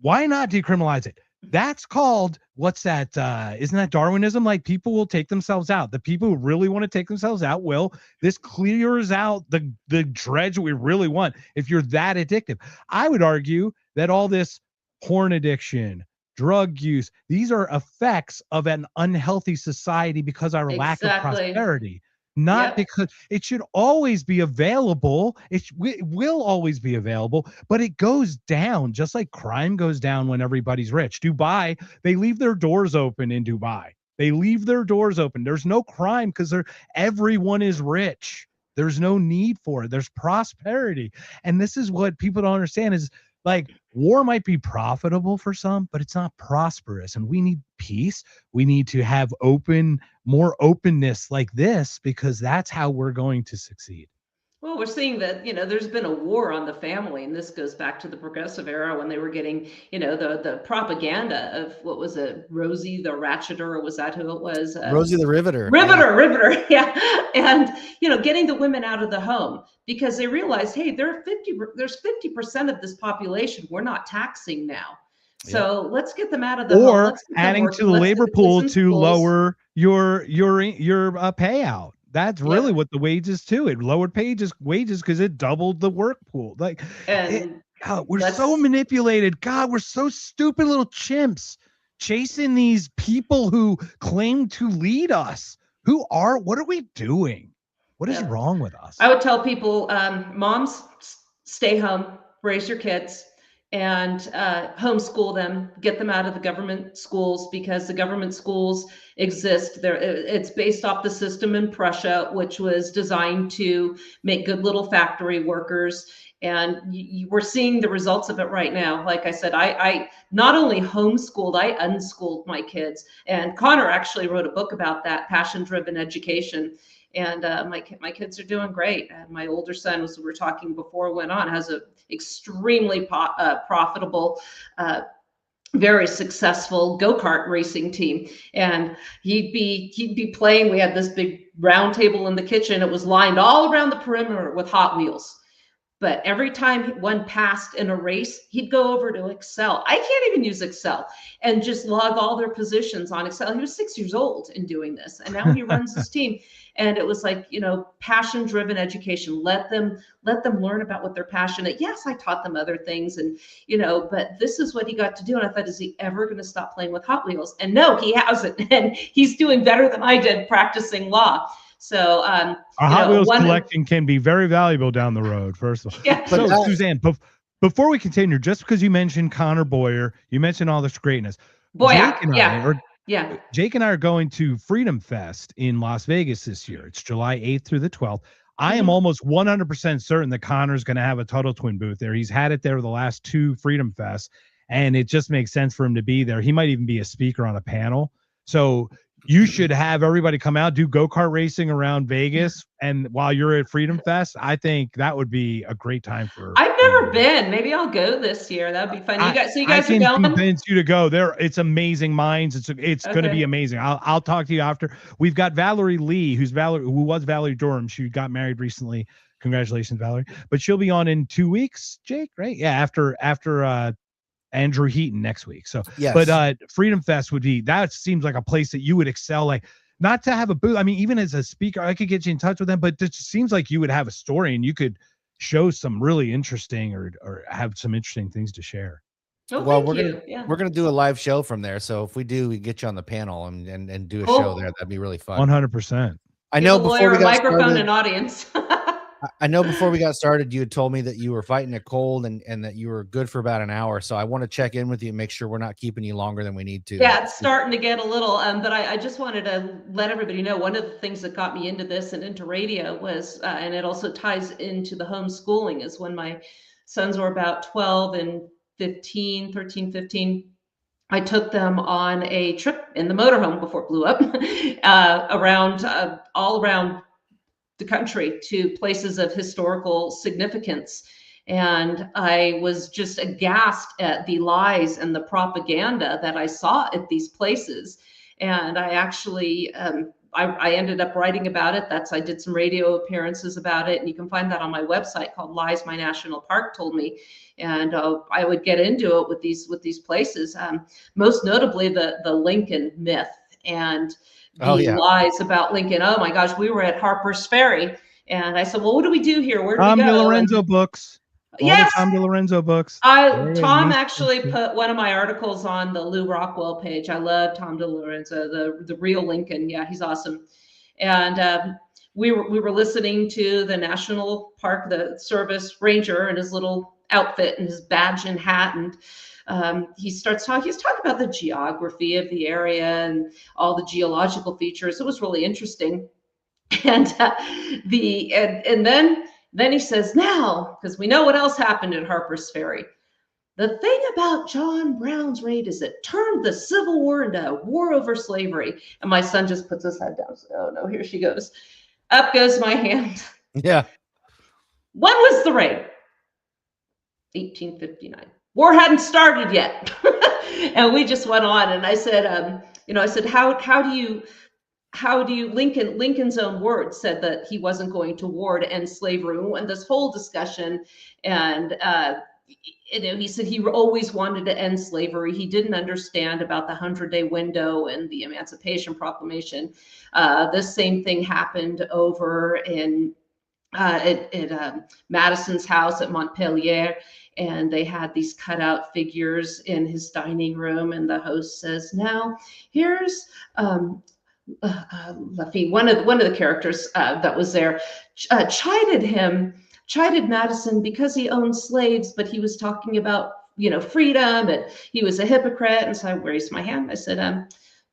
why not decriminalize it? That's called, what's that? Isn't that Darwinism? Like, people will take themselves out. The people who really want to take themselves out will. This clears out the dredge we really want if you're that addictive. I would argue that all this porn addiction, drug use, these are effects of an unhealthy society because our lack of prosperity. Not because it should always be available. It will always be available, but it goes down just like crime goes down when everybody's rich. Dubai, they leave their doors open in Dubai. They leave their doors open. There's no crime because everyone is rich. There's no need for it. There's prosperity. And this is what people don't understand is, like, war might be profitable for some, but it's not prosperous. And we need peace. We need to have more openness like this, because that's how we're going to succeed. Well, we're seeing that, there's been a war on the family, and this goes back to the progressive era when they were getting, the propaganda of, what was it, Rosie the Ratcheter, or was that who it was? Rosie the Riveter. Riveter, yeah. And, getting the women out of the home, because they realized, hey, there's 50% of this population we're not taxing now. So let's get them out of the home. Or adding to the labor pool to lower your payout. That's really what the wages too. It lowered wages because it doubled the work pool. Like, we're so manipulated. God, we're so stupid little chimps chasing these people who claim to lead us. What are we doing? What is wrong with us? I would tell people, moms, stay home, raise your kids, and homeschool them, get them out of the government schools, because the government schools exist there. It's based off the system in Prussia, which was designed to make good little factory workers. And we're seeing the results of it right now. Like I said, I not only homeschooled, I unschooled my kids. And Connor actually wrote a book about that, Passion-Driven Education. And my kids are doing great. And my older son, as we were talking before went on, has a extremely profitable, very successful go-kart racing team. And he'd be playing. We had this big round table in the kitchen. It was lined all around the perimeter with Hot Wheels. But every time one passed in a race, he'd go over to Excel. I can't even use Excel, and just log all their positions on Excel. He was 6 years old in doing this, and now he runs his team. And it was like, passion-driven education. Let them learn about what they're passionate. Yes, I taught them other things, and but this is what he got to do. And I thought, is he ever going to stop playing with Hot Wheels? And no, he hasn't. And he's doing better than I did practicing law. So our Hot Wheels collecting can be very valuable down the road, first of all. Yeah. So Suzanne, before we continue, just because you mentioned Connor Boyer, you mentioned all this greatness. Jake and I are going to Freedom Fest in Las Vegas this year. It's July 8th through the 12th. I am almost 100% certain that Connor's going to have a Tuttle Twin booth there. He's had it there the last two Freedom Fests, and it just makes sense for him to be there. He might even be a speaker on a panel. So you should have everybody come out, do go-kart racing around Vegas, and while you're at Freedom Fest, I think that would be a great time for. I've never been. Maybe I'll go this year. That'd be fun. You guys I are can going? convince you to go there. It's amazing minds. It's going to Okay. be amazing. I'll talk to you after. We've got Valerie Lee, who was Valerie Durham. She got married recently. Congratulations, Valerie. But she'll be on in 2 weeks, Jake, right? Yeah, after Andrew Heaton next week. So, Yes. but Freedom Fest that seems like a place that you would excel. Like, not to have a booth. I mean, even as a speaker, I could get you in touch with them, but it seems like you would have a story and you could show some really interesting or have some interesting things to share. Oh, Well, thank you. we're gonna do a live show from there. So if we do, we get you on the panel and do a Cool. show there. That'd be really fun. 100%. I know Give a before lawyer we a got microphone started, and audience. I know before we got started, you had told me that you were fighting a cold and that you were good for about an hour. So I want to check in with you and make sure we're not keeping you longer than we need to. Yeah, it's starting to get a little, but I just wanted to let everybody know one of the things that got me into this and into radio was, and it also ties into the homeschooling, is when my sons were about 12 and 13, I took them on a trip in the motorhome before it blew up all around the country to places of historical significance. And I was just aghast at the lies and the propaganda that I saw at these places. And I actually, I ended up writing about it. I did some radio appearances about it. And you can find that on my website called Lies My National Park Told Me. And I would get into it with these places, most notably the Lincoln myth and the lies about Lincoln. Oh my gosh, we were at Harper's Ferry, and I said, "Well, what do we do here? Where do we go?" Tom DiLorenzo books. Yes, the Tom DiLorenzo books. Tom actually put one of my articles on the Lou Rockwell page. I love Tom DiLorenzo, the real Lincoln. Yeah, he's awesome. And we were listening to the National Park, the Service Ranger, and his little outfit and his badge and hat, and he's talking about the geography of the area and all the geological features. It was really interesting. And then he says, now, because we know what else happened at Harper's Ferry. The thing about John Brown's raid is it turned the Civil War into a war over slavery. And my son just puts his head down. Oh no, here she goes. Up goes my hand. Yeah. When was the raid? 1859. War hadn't started yet. And we just went on. And I said, how do you Lincoln's own words said that he wasn't going to war to end slavery. We went this whole discussion, and he said he always wanted to end slavery. He didn't understand about the 100-day window and the Emancipation Proclamation. This same thing happened over in at Madison's house at Montpelier, and they had these cutout figures in his dining room, and the host says, now here's Lafitte, one of the characters that was there, chided Madison because he owned slaves, but he was talking about freedom, and he was a hypocrite. And so I raised my hand. I said,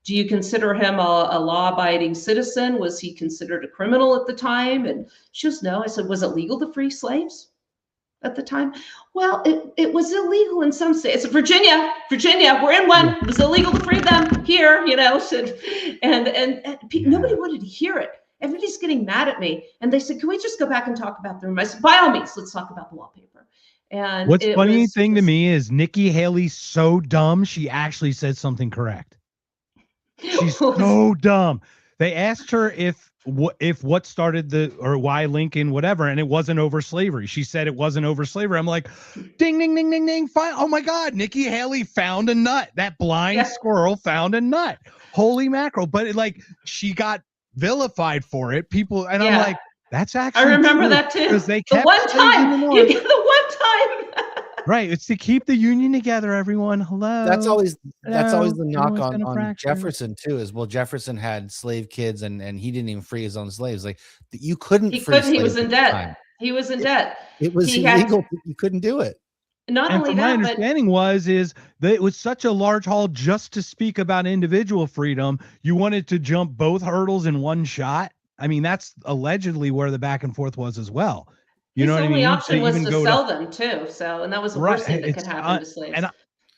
do you consider him a law-abiding citizen? Was he considered a criminal at the time? And she goes, no. I said, was it legal to free slaves at the time? Well, it was illegal in some states. Virginia, we're in one. It was illegal to free them here, and nobody wanted to hear it. Everybody's getting mad at me. And they said, can we just go back and talk about the room? I said, by all means, let's talk about the wallpaper. And what's funny thing to me is Nikki Haley's so dumb, she actually said something correct. She's so dumb. They asked her if what started why Lincoln, whatever, and it wasn't over slavery. She said it wasn't over slavery. I'm like, ding, ding, ding, ding, ding. Fine. Oh my God, Nikki Haley found a nut. That blind squirrel found a nut. Holy mackerel. But she got vilified for it. People, and I'm like, that's actually I remember that too. Because they kept the one time. You get the one time. Right, it's to keep the union together, everyone. Hello. That's always the knock on Jefferson too. Is Jefferson had slave kids and he didn't even free his own slaves. Like you couldn't. He was in debt. He was in debt. It was illegal. You couldn't do it. Not only that, my understanding is that it was such a large haul just to speak about individual freedom. You wanted to jump both hurdles in one shot. I mean, that's allegedly where the back and forth was as well. You know what I mean? His only option was to sell them too. So, and that was the worst thing that could happen to slaves.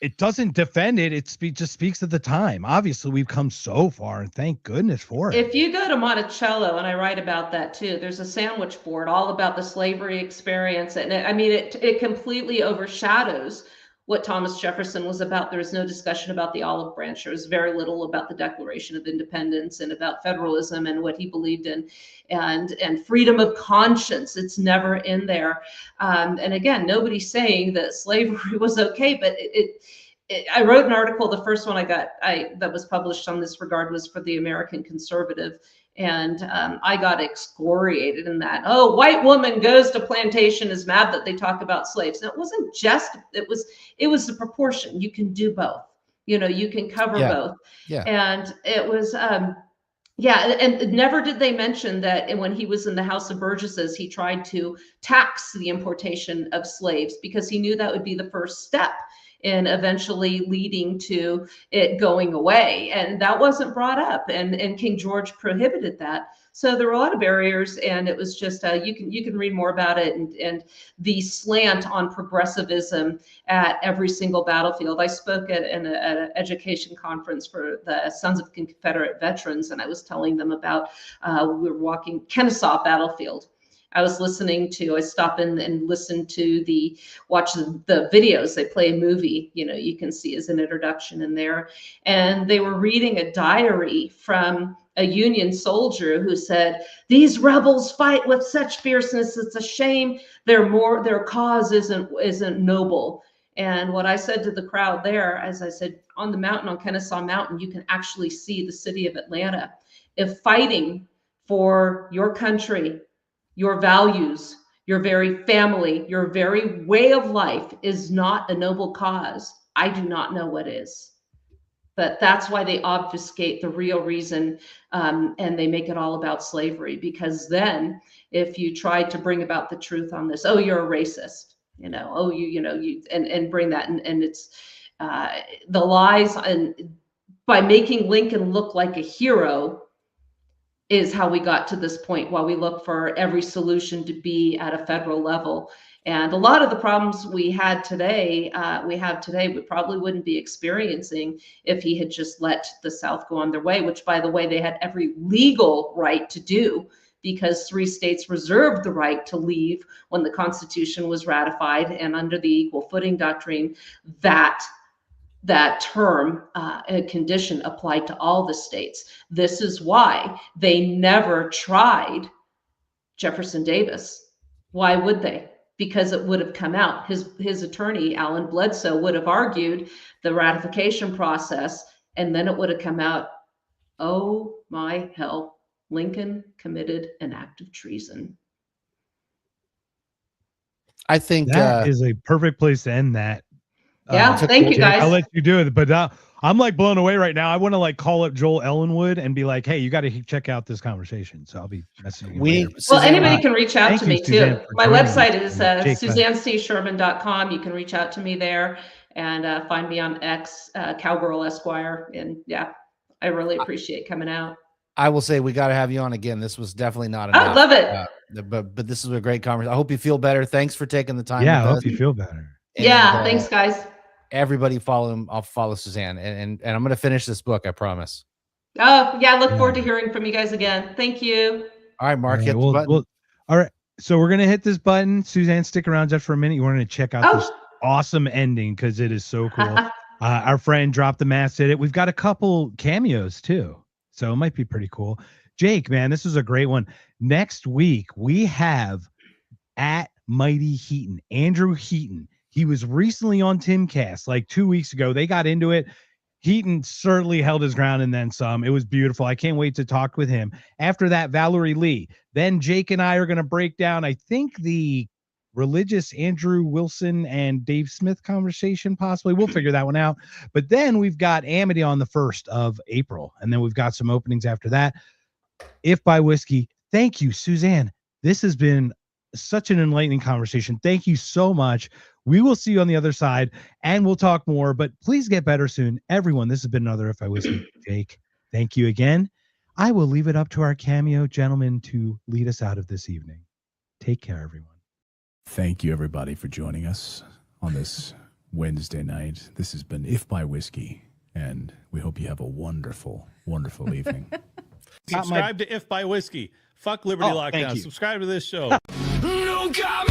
it doesn't defend it. Just speaks at the time. Obviously, we've come so far, and thank goodness for it. If you go to Monticello, and I write about that too, there's a sandwich board all about the slavery experience. And it completely overshadows what Thomas Jefferson was about. There was no discussion about the olive branch. There was very little about the Declaration of Independence and about federalism and what he believed in, and freedom of conscience. It's never in there. And again, nobody's saying that slavery was okay, but I wrote an article. The first one that was published on this regard was for the American Conservative. And I got excoriated in that. Oh, white woman goes to plantation, is mad that they talk about slaves. And it wasn't just, it was the proportion. You can do both. You can cover both. Yeah. And it was, and never did they mention that when he was in the House of Burgesses, he tried to tax the importation of slaves because he knew that would be the first step in eventually leading to it going away. And that wasn't brought up. And King George prohibited that. So there were a lot of barriers, and it was just, you can read more about it, and the slant on progressivism at every single battlefield. I spoke at an education conference for the Sons of Confederate Veterans, and I was telling them about, we were walking Kennesaw battlefield. I stop in and listen to watch the videos. They play a movie, you can see as an introduction in there. And they were reading a diary from a Union soldier who said, "These rebels fight with such fierceness. It's a shame their cause isn't noble." And what I said to the crowd there, as I said, on the mountain, on Kennesaw Mountain, you can actually see the city of Atlanta. If fighting for your country, your values, your very family, your very way of life is not a noble cause, I do not know what is. But that's why they obfuscate the real reason, and they make it all about slavery. Because then, if you try to bring about the truth on this, oh, you're a racist, and bring that, and it's the lies, and by making Lincoln look like a hero is how we got to this point, while we look for every solution to be at a federal level. And a lot of the problems we have today, we probably wouldn't be experiencing if he had just let the South go on their way, which, by the way, they had every legal right to do, because 3 states reserved the right to leave when the Constitution was ratified. And under the Equal Footing Doctrine, that term, a condition applied to all the states. This is why they never tried Jefferson Davis. Why would they? Because it would have come out. His attorney, Alan Bledsoe, would have argued the ratification process, and then it would have come out, oh my hell, Lincoln committed an act of treason. I think that is a perfect place to end that. Yeah, thank you, guys. I'll let you do it, but I'm like blown away right now. I want to call up Joel Ellenwood and be like, "Hey, you got to check out this conversation." So I'll be messaging you. Anybody can reach out to me Suzanne, too. My website is SuzanneCSherman.com. You can reach out to me there, and find me on X, Cowgirl Esquire. And yeah, I really appreciate coming out. I will say we got to have you on again. This was definitely not enough. I love it. But this is a great conversation. I hope you feel better. Thanks for taking the time. Yeah, I hope you feel better. And, thanks, guys. Everybody follow him. I'll follow Suzanne, and I'm going to finish this book. I promise. Oh yeah, look forward to hearing from you guys again. Thank you. All right, Mark, hit the button. All right, so we're gonna hit this button. Suzanne, stick around just for a minute. You want to check out this awesome ending because it is so cool. Our friend Drop the Mask did it. We've got a couple cameos too, so it might be pretty cool. Jake, man, this was a great one. Next week we have at Mighty Heaton, Andrew Heaton. He was recently on Timcast like 2 weeks ago. They got into it. Heaton certainly held his ground and then some. It was beautiful. I can't wait to talk with him. After that, Valerie Lee. Then Jake and I are going to break down, I think, the religious Andrew Wilson and Dave Smith conversation, possibly. We'll figure that one out. But then we've got Amity on the 1st of April. And then we've got some openings after that. If by Whiskey, thank you, Suzanne. This has been such an enlightening conversation. Thank you so much. We will see you on the other side, and we'll talk more, but please get better soon. Everyone, this has been another If I Whiskey. Jake, thank you again. I will leave it up to our cameo gentleman to lead us out of this evening. Take care, everyone. Thank you, everybody, for joining us on this Wednesday night. This has been If by Whiskey, and we hope you have a wonderful, wonderful evening. Subscribe to If by Whiskey. Fuck Liberty Oh, thank Lockdown. you. Subscribe to this show. Nunca